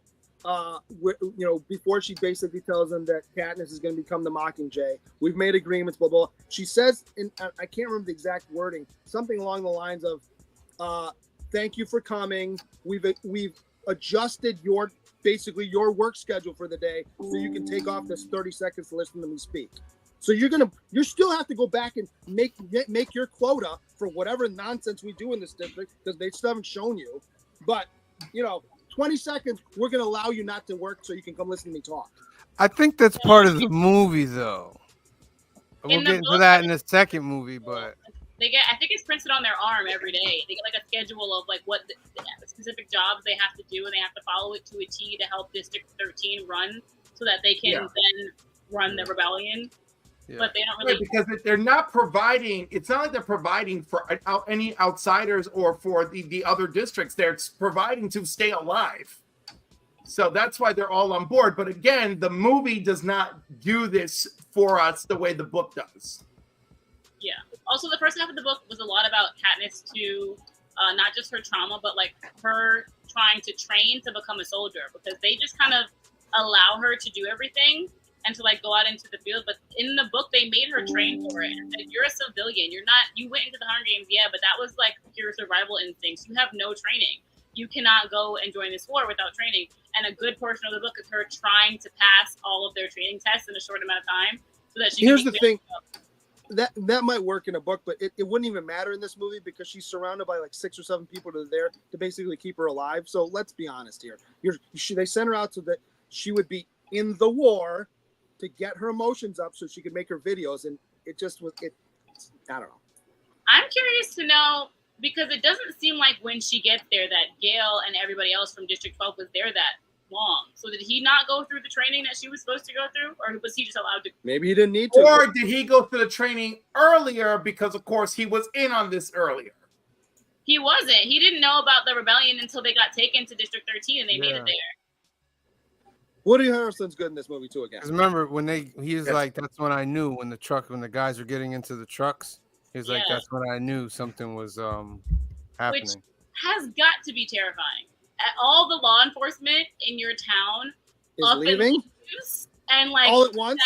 before she basically tells them that Katniss is going to become the Mockingjay, we've made agreements, blah blah. She says, I can't remember the exact wording, something along the lines of, "Thank you for coming. We've adjusted your work schedule for the day, so you can take off this 30 seconds to listen to me speak." So you still have to go back and make your quota for whatever nonsense we do in this district, because they still haven't shown you. But 20 seconds, we're going to allow you not to work so you can come listen to me talk. I think that's part of the movie, though. We'll get into that in the second movie, but I think it's printed on their arm every day. They get like a schedule of like what the specific jobs they have to do, and they have to follow it to a T to help District 13 run, so that they can then run the rebellion. Yeah. But they don't really, because they're not providing. It's not like they're providing for any outsiders or for the other districts. They're providing to stay alive. So that's why they're all on board. But again, the movie does not do this for us the way the book does. Yeah. Also, the first half of the book was a lot about Katniss too, not just her trauma, but like her trying to train to become a soldier, because they just kind of allow her to do everything and to like go out into the field. But in the book, they made her train for it and said, "You're a civilian. You went into the Hunger Games, yeah, but that was like pure survival instincts. You have no training. You cannot go and join this war without training." And a good portion of the book is her trying to pass all of their training tests in a short amount of time so that she. Here's the thing. That might work in a book, but it wouldn't even matter in this movie, because she's surrounded by like 6 or 7 people that are there to basically keep her alive. So let's be honest here. They sent her out so that she would be in the war to get her emotions up so she could make her videos, and it just was it. I don't know. I'm curious to know, because it doesn't seem like when she gets there that Gale and everybody else from District 12 was there that long. So did he not go through the training that she was supposed to go through, or was he just allowed to? Maybe he didn't need to. Or did he go through the training earlier because, of course, he was in on this earlier? He wasn't. He didn't know about the rebellion until they got taken to District 13 and they made it there. Woody Harrelson's good in this movie too. Again, Because remember when he was like, that's when I knew when the guys were getting into the trucks. He was like, that's when I knew something was happening. Which has got to be terrifying. All the law enforcement in your town is leaving, and like all at once.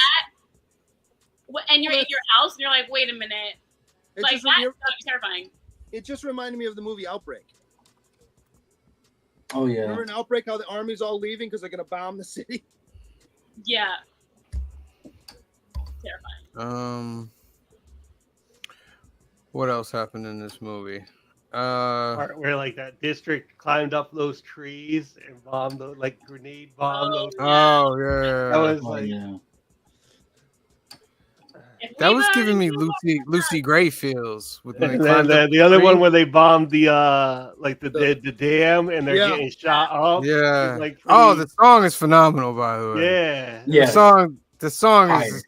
And you're in your house, and you're like, wait a minute. Like that's gotta be terrifying. It just reminded me of the movie Outbreak. Oh yeah. Remember in Outbreak how the army's all leaving because they're gonna bomb the city? Yeah. Terrifying. What else happened in this movie? Where like that district climbed up those trees and bombed those, like grenade bombed those. Oh yeah. That was like. Yeah. That was giving me Lucy Gray feels with when they And climbed then up the other tree. one where they bombed the the dam and they're getting shot up. Yeah. Like Oh, the song is phenomenal, by the way. Yeah. Yeah. The song Fire. is.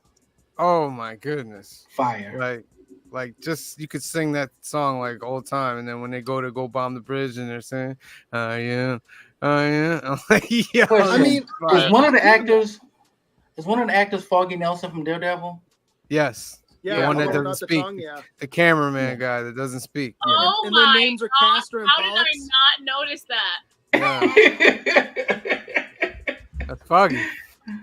Oh my goodness. Fire. Like just you could sing that song like all the time, and then when they go bomb the bridge and they're saying, yeah. I'm like, yeah. Question. I mean, is one of the actors Foggy Nelson from Daredevil? Yes. Yeah, the one that not doesn't the speak. tongue, yeah. The cameraman guy that doesn't speak. Oh And my their names are God. Castor and How did Pollux. I not notice that? That's Foggy.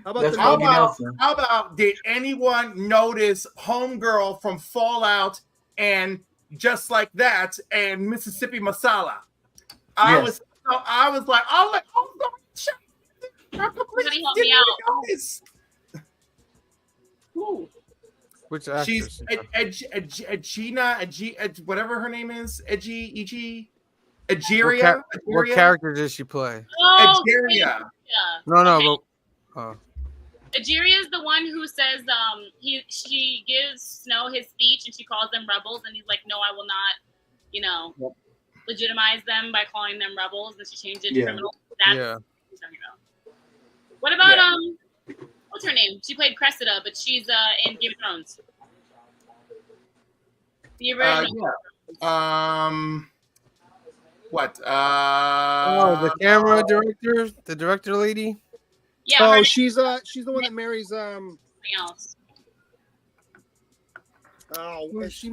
How about That's the Foggy Nelson. How about did anyone notice Homegirl from Fallout and Just Like That and Mississippi Masala? I was like, oh, shit. Somebody help me out. Ooh. Which actress? She's Edgina, whatever her name is, Egeria. What character did she play? Oh, Egeria. No, but Egeria is the one who says she gives Snow his speech and she calls them rebels and he's like, no, I will not, legitimize them by calling them rebels, and she changed it to criminals. That's what he's talking about. What about what's her name? She played Cressida, but she's in Game of Thrones. The original. What? the camera director, the director lady. Yeah. She's the one that marries Something else. she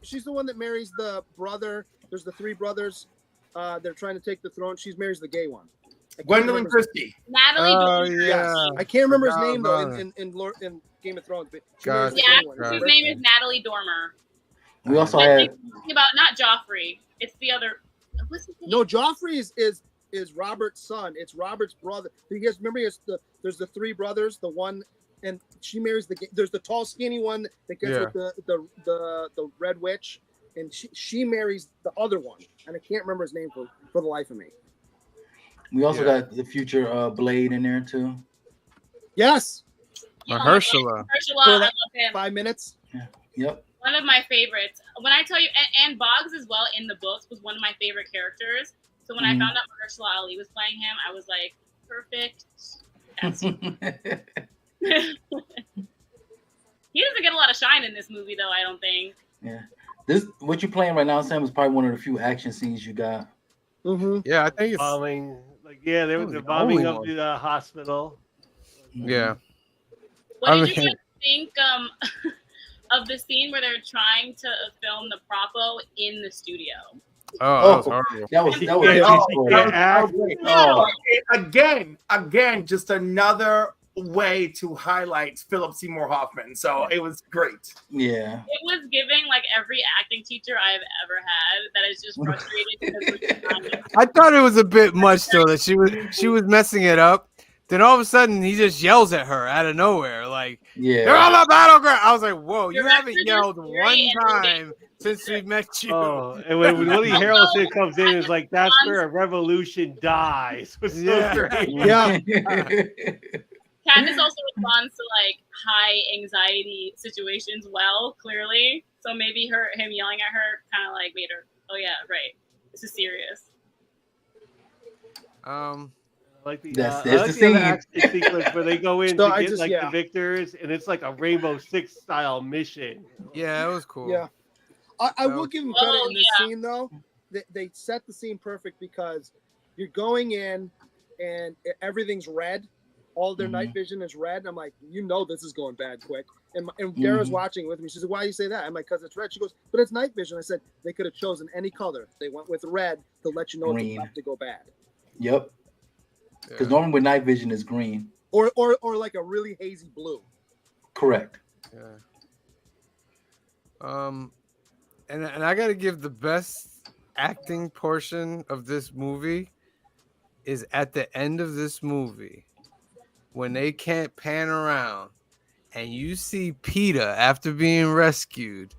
she's the one that marries the brother. There's the three brothers. They're trying to take the throne. She marries the gay one. Gwendolyn Christie. Natalie. Yeah. I can't remember his name though in Game of Thrones. But Yeah, his name is Natalie Dormer. We also I'm had thinking about not Joffrey. It's the other. What's his name? No, Joffrey is Robert's son. It's Robert's brother. You guys remember? There's the three brothers. The one, and she marries there's the tall, skinny one that gets with the red witch, and she marries the other one, and I can't remember his name for the life of me. we also got the future Blade in there too. Yes. Mahershala. I love him. 5 minutes. Yeah. Yep. One of my favorites. When I tell you, and Boggs as well in the books was one of my favorite characters. So when I found out Mahershala Ali was playing him, I was like, perfect. He doesn't get a lot of shine in this movie, though. I don't think. Yeah. What you're playing right now, Sam, is probably one of the few action scenes you got. Mm-hmm. Yeah, I think it's bombing. Like they were the bombing of the hospital. Yeah. What did you guys think of the scene where they're trying to film the propo in the studio? Oh, that was horrible. Again, just another way to highlight Philip Seymour Hoffman. So it was great. Yeah. It was giving like every acting teacher I've ever had that is just frustrated. I thought it was a bit much though that she was messing it up. Then all of a sudden he just yells at her out of nowhere, like, "You're on the battleground." I was like, "Whoa, you haven't yelled one time since we met you." Oh, and when Woody Harrelson comes in, it's like that's where a revolution dies. It's so great. Yeah. Katniss also responds to like high anxiety situations well, clearly. So maybe him yelling at her kind of like made her, oh yeah, right, this is serious. Like the action sequence where they go in to get the victors, and it's like a Rainbow Six style mission. Yeah, it was cool. Yeah, I will give them credit in this scene though. They set the scene perfect because you're going in, and everything's red. All their Mhm. night vision is red. I'm like, you know, this is going bad quick. And Dara's Mhm. watching with me. She said, why do you say that? I'm like, because it's red. She goes, but it's night vision. I said, they could have chosen any color. They went with red to let you know it's Green. about to go bad. Yep. Because Yeah. normally with night vision is green. Or like a really hazy blue. Correct. Yeah. And I gotta give the best acting portion of this movie is at the end of this movie when they can't pan around and you see Peter after being rescued,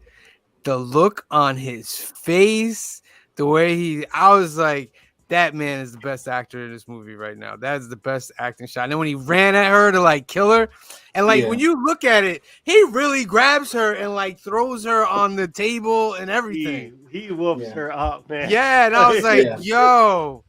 the look on his face, the way I was like, that man is the best actor in this movie right now. That is the best acting shot. And then when he ran at her to like kill her, and like when you look at it, he really grabs her and like throws her on the table and everything. He whoops her up, man. Yeah, and I was like, Yeah. yo,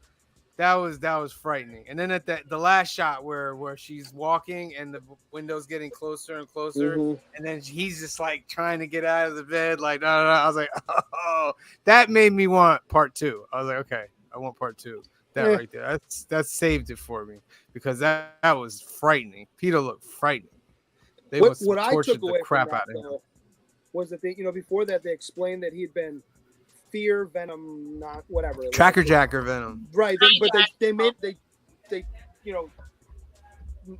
that was frightening. And then at the last shot where she's walking and the window's getting closer and closer, and then he's just like trying to get out of the bed, like no. I was like, oh, that made me want part 2. I was like, okay, I want part 2. That right there, that saved it for me because that was frightening. Peter looked frightening. They must have tortured the crap out of him. Was that they, before that they explained that he'd been fear, venom, not whatever. Tracker Jacker venom. Right, but they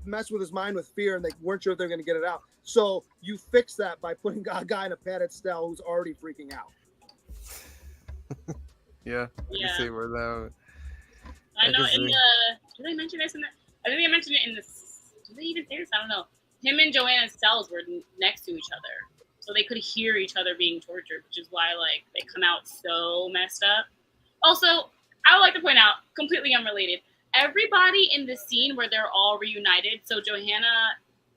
messed with his mind with fear, and they weren't sure if they're going to get it out. So you fix that by putting a guy in a padded cell who's already freaking out. Yeah, Yeah. I see where that. I know. Did they mention this in the? I think they mentioned it in the. Did they even say this? I don't know. Him and Joanna's cells were next to each other, so they could hear each other being tortured, which is why like they come out so messed up. Also, I would like to point out, completely unrelated, everybody in the scene where they're all reunited. So Johanna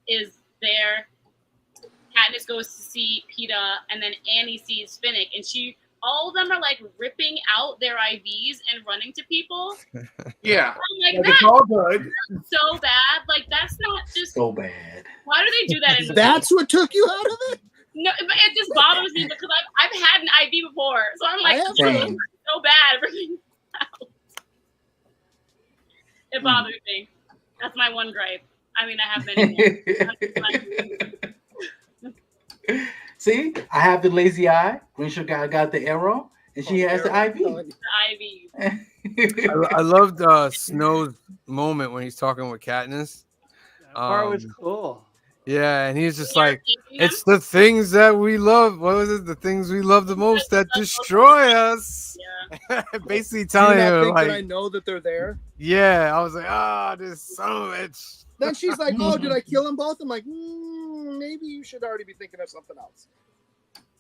is there, Katniss goes to see PETA, and then Annie sees Finnick, and all of them are like ripping out their IVs and running to people. Yeah. I'm like, It's all good. so bad. Like, that's not just so bad. Why do they do that in That's what took you out of it? No, but it just bothers me because I've had an IV before. So I'm like, Same. so bad. Everything's out. It bothers me. That's my one gripe. I mean, I have many more. See, I have the lazy eye. Green Sugar got the arrow, and she has the IV. The IV. I loved Snow's moment when he's talking with Katniss. That part was cool. Yeah, and he's just like, it's the things that we love. What was it? The things we love the most that destroy us. Yeah. Basically telling Do you not her, think like, that I know that they're there? yeah, I was like, ah, this son of a bitch. Then she's like, oh, did I kill them both? I'm like, maybe you should already be thinking of something else.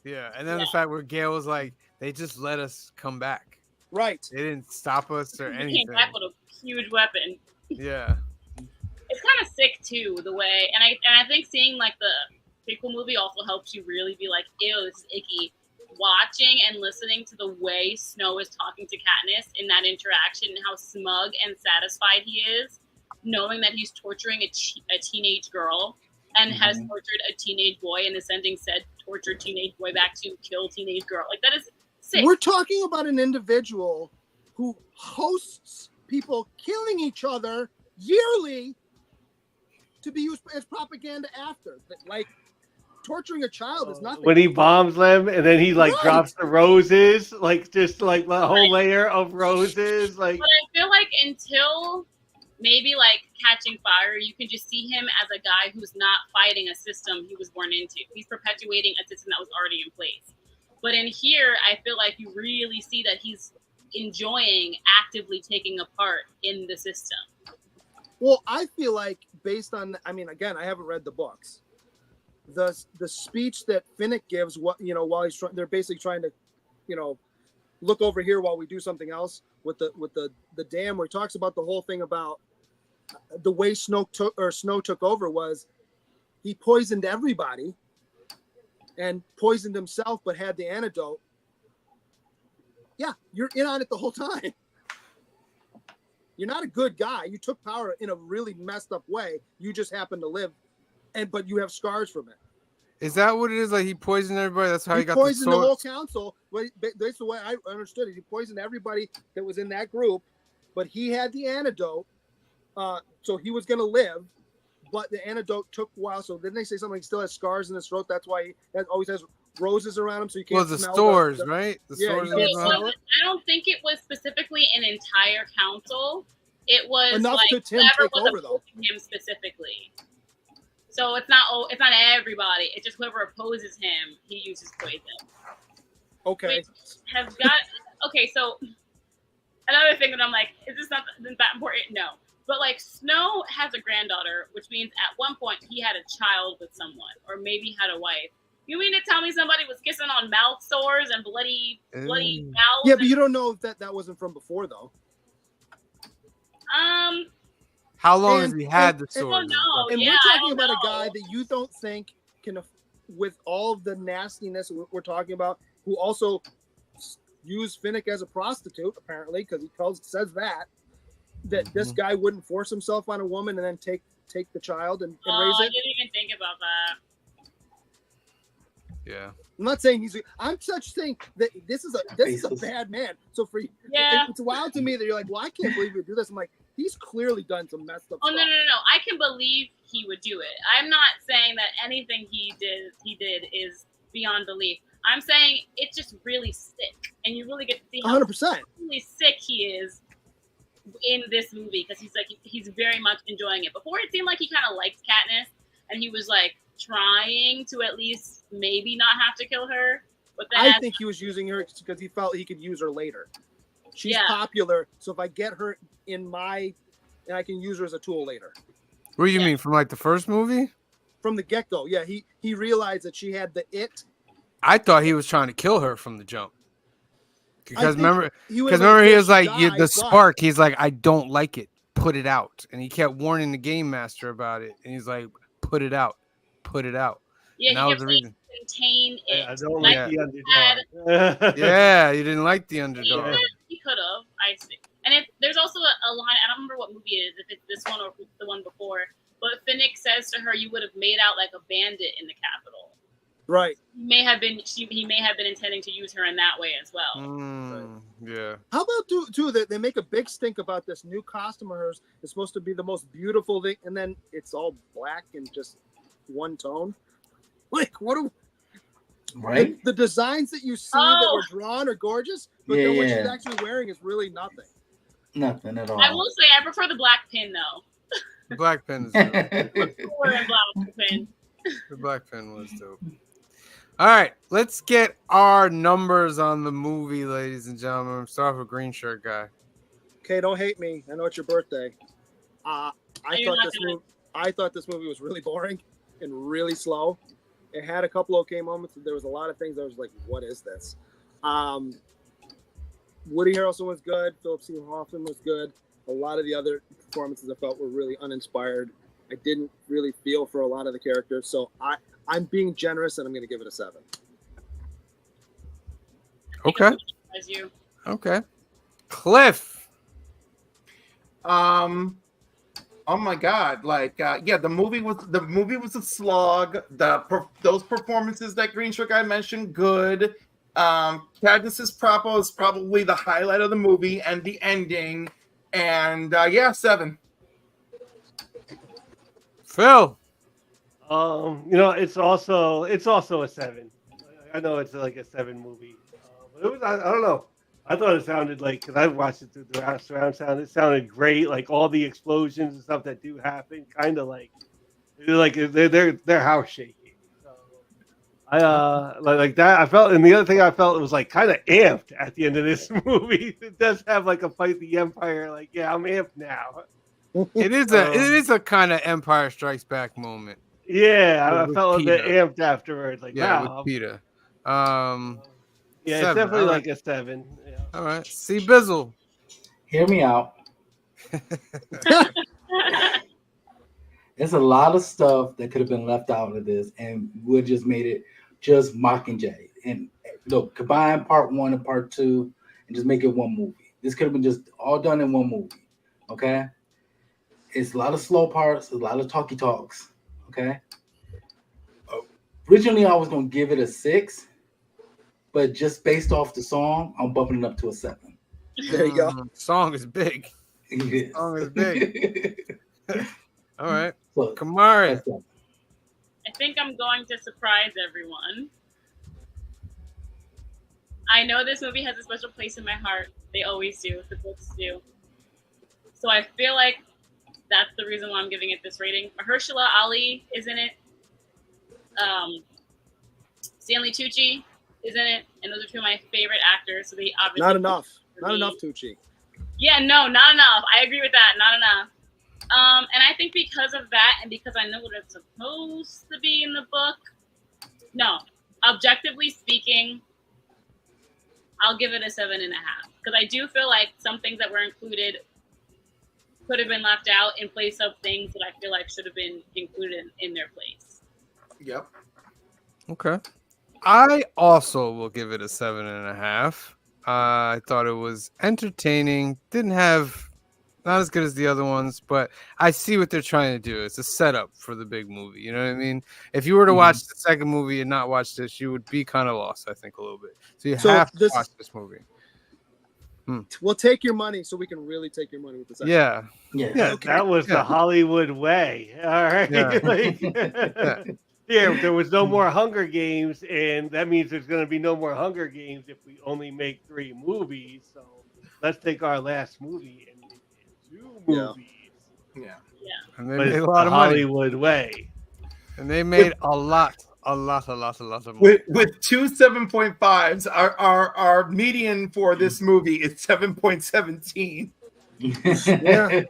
Yeah, and then the fact where Gail was like, they just let us come back. Right. They didn't stop us or He anything. came back with a huge weapon. Yeah. It's kind of sick too, the way, and I think seeing like the prequel movie also helps you really be like, ew, this is icky. Watching and listening to the way Snow is talking to Katniss in that interaction and how smug and satisfied he is, knowing that he's torturing a teenage girl and has tortured a teenage boy and is sending said tortured teenage boy back to kill teenage girl. Like, that is sick. We're talking about an individual who hosts people killing each other yearly to be used as propaganda after. Like, torturing a child is nothing. When he bombs them and then he like Right. drops the roses, like just like a whole layer of roses, like. But I feel like until maybe like Catching Fire, you can just see him as a guy who's not fighting a system he was born into. He's perpetuating a system that was already in place. But in here, I feel like you really see that he's enjoying actively taking a part in the system. Well, I feel like based on, I mean, again, I haven't read the books. The speech that Finnick gives, while he's they're basically trying to, look over here while we do something else with the dam, where he talks about the whole thing about the way Snow took over was he poisoned everybody and poisoned himself, but had the antidote. Yeah, you're in on it the whole time. You're not a good guy. You took power in a really messed up way. You just happen to live, but you have scars from it. Is that what it is? Like, he poisoned everybody? That's how he got poisoned the the whole sword? council. That's the way I understood it. He poisoned everybody that was in that group, but he had the antidote, So he was gonna live, but the antidote took a while. So didn't they say something? He still has scars in his throat. That's why he always has roses around him, so you can't. Well, the smell stores, the, right? The yeah, stores. you can't smell it. I don't think it was specifically an entire council. It was Enough like to Tim whoever take was over, though. opposing him specifically. So it's not everybody. It's just whoever opposes him, he uses poison. Okay. Which has got okay. So another thing that I'm like, is this not that important? No. But like Snow has a granddaughter, which means at one point he had a child with someone, or maybe had a wife. You mean to tell me somebody was kissing on mouth sores and bloody mouths? Yeah, but you don't know if that wasn't from before, though. How long has he had the sword? And we're talking about a guy that you don't think can, with all of the nastiness we're talking about, who also used Finnick as a prostitute, apparently, because he says that this guy wouldn't force himself on a woman and then take the child and raise it. I didn't even think about that. Yeah. I'm not saying I'm saying that this is a bad man. So for it's wild to me that you're like, well, I can't believe you would do this. I'm like, he's clearly done some messed up stuff. No. I can believe he would do it. I'm not saying that anything he did is beyond belief. I'm saying it's just really sick, and you really get to see how 100% really sick he is in this movie, because he's very much enjoying it. Before, it seemed like he kind of liked Katniss, and he was like trying to at least maybe not have to kill her. But then I think he was using her because he felt he could use her later. She's popular, so if I get her and I can use her as a tool later. What do you mean, from like the first movie? From the get-go, yeah. He realized that she had the it. I thought he was trying to kill her from the jump. Because remember he was like, the spark. He's like, I don't like it. Put it out. And he kept warning the game master about it. And he's like, put it out. Put it out. Yeah, and that was the reason. Contain it. I don't like the underdog. Yeah, you didn't like the underdog. He could have. I see. And there's also a line. I don't remember what movie it is. If it's this one or the one before. But Finnick says to her, "You would have made out like a bandit in the Capitol." Right. He may have been intending to use her in that way as well. Yeah. How about too that they make a big stink about this new costume of hers? It's supposed to be the most beautiful thing, and then it's all black and just one tone. Like what? Right. The designs that you see that were drawn are gorgeous, but then what she's actually wearing is really nothing. Nothing at all. I will say I prefer the black pin though. The black pin is dope. The black pin was dope. All right, let's get our numbers on the movie, ladies and gentlemen. Start with green shirt guy. Okay, don't hate me. I know it's your birthday. I thought this movie was really boring and really slow. It had a couple okay moments. There was a lot of things I was like, "What is this?" Woody Harrelson was good. Philip Seymour Hoffman was good. A lot of the other performances I felt were really uninspired. I didn't really feel for a lot of the characters, so I'm being generous and I'm going to give it a 7. Okay. As you. Okay. Cliff. Oh my God! Like, the movie was a slog. Those performances that Green Shirt guy mentioned, good. Katniss's propo is probably the highlight of the movie and the ending. And 7. Phil. It's also a 7. I know it's like a 7 movie. But it was I don't know. I thought it sounded like, because I watched it through the surround sound, it sounded great. Like all the explosions and stuff that do happen, kind of like they're house shaking. So I like that. I felt, and the other thing I felt, it was like kind of amped at the end of this movie. It does have like a fight the Empire. Like, yeah, I'm amped now. It is a kind of Empire Strikes Back moment. Yeah, I felt a bit amped afterwards. Like, wow, with Peter. Yeah, 7. It's definitely like a 7. Yeah. All right. See Bizzle. Hear me out. There's a lot of stuff that could have been left out of this and would just made it just Mockingjay. And look, combine part 1 and part 2 and just make it one movie. This could have been just all done in one movie. Okay? It's a lot of slow parts, a lot of talky talks. Okay? Originally, I was going to give it a 6. But just based off the song, I'm bumping it up to a 7. There you go. Song is big. Yes. Song is big. All right. So, Kamari. I think I'm going to surprise everyone. I know this movie has a special place in my heart. They always do. The books do. So I feel like that's the reason why I'm giving it this rating. Mahershala Ali is in it. Stanley Tucci is in it, and those are two of my favorite actors. So they obviously Not enough. Not enough, Tucci. Yeah, no, not enough. I agree with that. Not enough. And I think because of that, and because I know what it's supposed to be in the book, no, objectively speaking, I'll give it a 7.5 because I do feel like some things that were included could have been left out in place of things that I feel like should have been included in their place. Yep. Okay. I also will give it a 7.5. I thought it was entertaining. Didn't have not as good as the other ones, but I see what they're trying to do. It's a setup for the big movie. You know what I mean? If you were to watch the second movie and not watch this, you would be kind of lost, I think, a little bit. So you have to watch this movie. We'll take your money so we can really take your money with the second. Yeah. Yeah, okay. That was the Hollywood way. All right. Yeah. Yeah, there was no more Hunger Games, and that means there's going to be no more Hunger Games if we only make 3 movies. So let's take our last movie and make it 2 movies. Yeah. And they made a lot of money. Hollywood way. And they made a lot of money. With 2 7.5s, our median for this movie is 7.17. Yeah.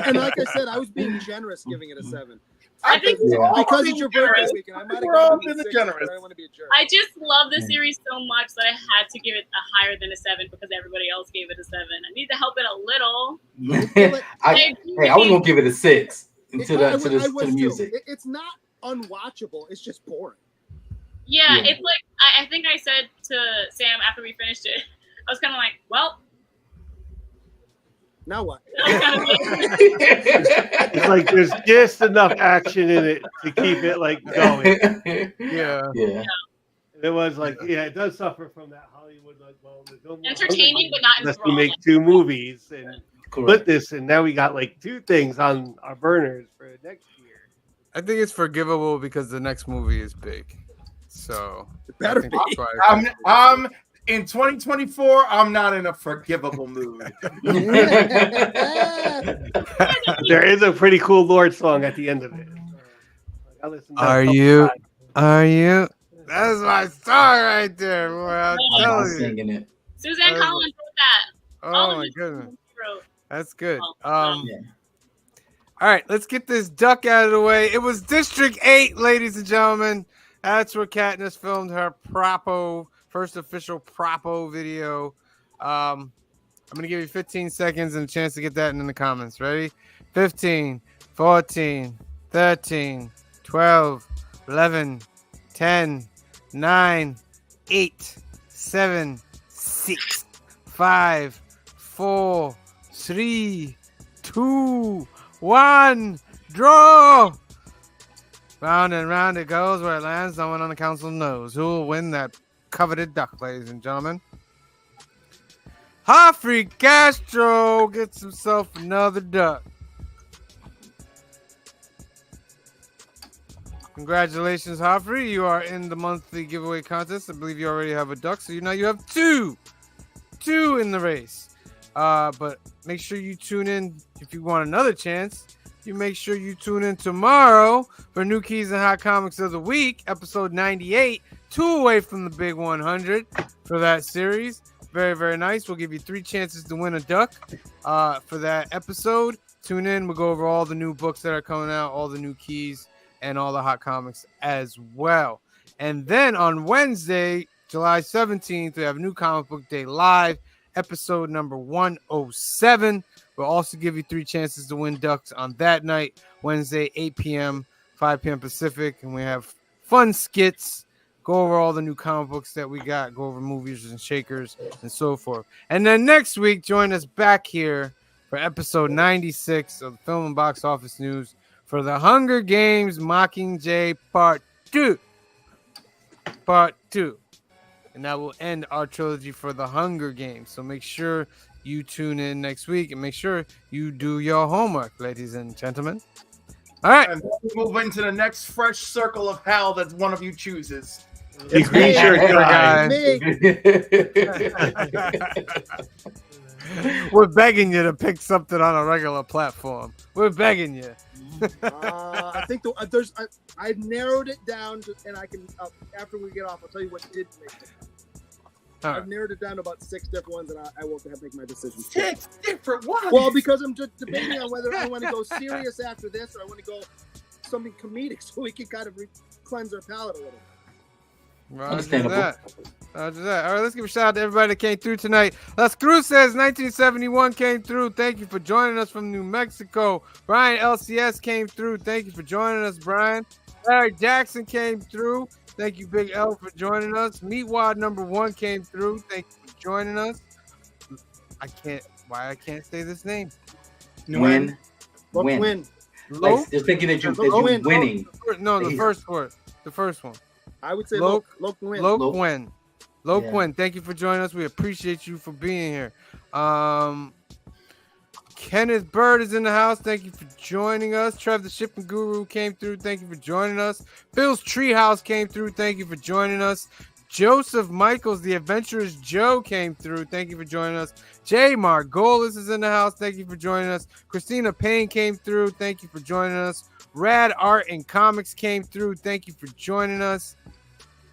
and like I said, I was being generous giving it a 7. I think because it's your birthday weekend, I might have given it a 6, but I want to be a jerk. I just love the series so much that I had to give it a higher than a 7 because everybody else gave it a 7. I need to help it a little. I was gonna give it a 6 to the music. It's not unwatchable. It's just boring. Yeah, it's like I think I said to Sam after we finished it, I was kind of like, well. Now what? It's like there's just enough action in it to keep it like going. Yeah. It was like, it does suffer from that Hollywood like, well, there's no more entertaining, but not unless we make 2 movies and split this, and now we got like 2 things on our burners for next year. I think it's forgivable because the next movie is big. So it better be. I'm in 2024, I'm not in a forgivable mood. There is a pretty cool Lord song at the end of it. Are you? That's my song right there, boy. I'm telling you. Singing it. Suzanne Collins wrote that. Oh my goodness. That's good. All right, let's get this duck out of the way. It was District 8, ladies and gentlemen. That's where Katniss filmed her first official Propo video. I'm going to give you 15 seconds and a chance to get that in the comments. Ready? 15, 14, 13, 12, 11, 10, 9, 8, 7, 6, 5, 4, 3, 2, 1. Draw! Round and round it goes. Where it lands, no one on the council knows who will win that coveted duck, ladies and gentlemen. Joffrey Castro gets himself another duck. Congratulations, Joffrey. You are in the monthly giveaway contest. I believe you already have a duck, so now you have two in the race. But make sure you tune in if you want another chance. You make sure you tune in tomorrow for New Keys and Hot Comics of the Week, episode 98, 2 away from the big 100 for that series. Very, very nice. We'll give you 3 chances to win a duck for that episode. Tune in. We'll go over all the new books that are coming out, all the new keys, and all the hot comics as well. And then on Wednesday, July 17th, we have New Comic Book Day Live, episode number 107. We'll also give you 3 chances to win ducks on that night, Wednesday, 8 p.m., 5 p.m. Pacific. And we have fun skits, go over all the new comic books that we got, go over movies and shakers and so forth. And then next week, join us back here for episode 96 of the Film and Box Office News for the Hunger Games Mockingjay Part 2. And that will end our trilogy for the Hunger Games. So make sure you tune in next week and make sure you do your homework, ladies and gentlemen. All right. And we move into the next fresh circle of hell that one of you chooses. The green shirt guy. We're begging you to pick something on a regular platform. We're begging you. I think I've narrowed it down, and I can after we get off, I'll tell you what did make it. I've narrowed it down to about 6 different ones, and I will have to make my decision. 6 different ones. Well, because I'm just debating on whether I want to go serious after this, or I want to go something comedic, so we can kind of cleanse our palate a little. Understandable. Roger that. All right, let's give a shout out to everybody that came through tonight. Las Cruz says 1971 came through. Thank you for joining us from New Mexico. Brian LCS came through. Thank you for joining us, Brian. Larry Jackson came through. Thank you, Big L, for joining us. Meatwad number 1 came through. Thank you for joining us. I can't say this name. Win. Loke? They're thinking that you're winning. No, the first word. The first one. I would say Loke Win. Loke Win. Thank you for joining us. We appreciate you for being here. Kenneth Bird is in the house. Thank you for joining us. Trev the Shipping Guru came through. Thank you for joining us. Bill's Treehouse came through. Thank you for joining us. Joseph Michaels, the Adventurous Joe, came through. Thank you for joining us. Jay Margolis is in the house. Thank you for joining us. Christina Payne came through. Thank you for joining us. Rad Art and Comics came through. Thank you for joining us.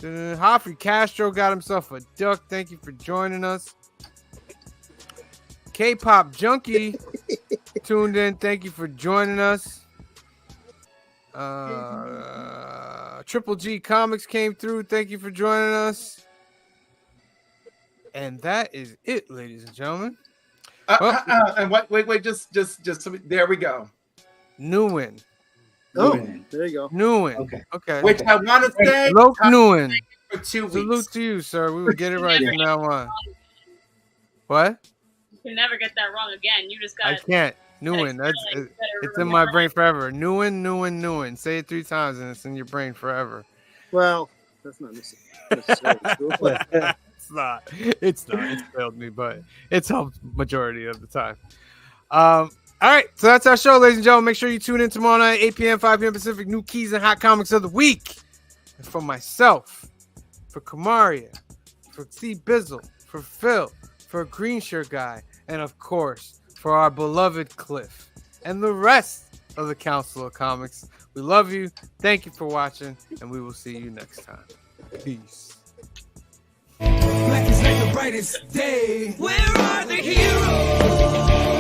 Hoffrey Castro got himself a duck. Thank you for joining us. K-Pop Junkie tuned in. Thank you for joining us. Triple G Comics came through. Thank you for joining us. And that is it, ladies and gentlemen. And wait, just there we go. Nguyen. Oh, there you go. Nguyen. Okay. Which I want to say, Loke Nguyen. For 2 weeks. Salute to you, sir. We will get it right from now on. What? You can never get that wrong again. You just got. I can't. Nguyen. It's in my brain forever. Nguyen. Say it 3 times and it's in your brain forever. Well, that's not necessarily true. It's not. It's failed me, but it's helped majority of the time. All right, so that's our show, ladies and gentlemen. Make sure you tune in tomorrow night, 8 p.m., 5 p.m. Pacific. New keys and hot comics of the week. And for myself, for Kamaria, for C Bizzle, for Phil, for Green Shirt Guy, and of course, for our beloved Cliff and the rest of the Council of Comics. We love you. Thank you for watching, and we will see you next time. Peace. Black is like the brightest day. Where are the heroes?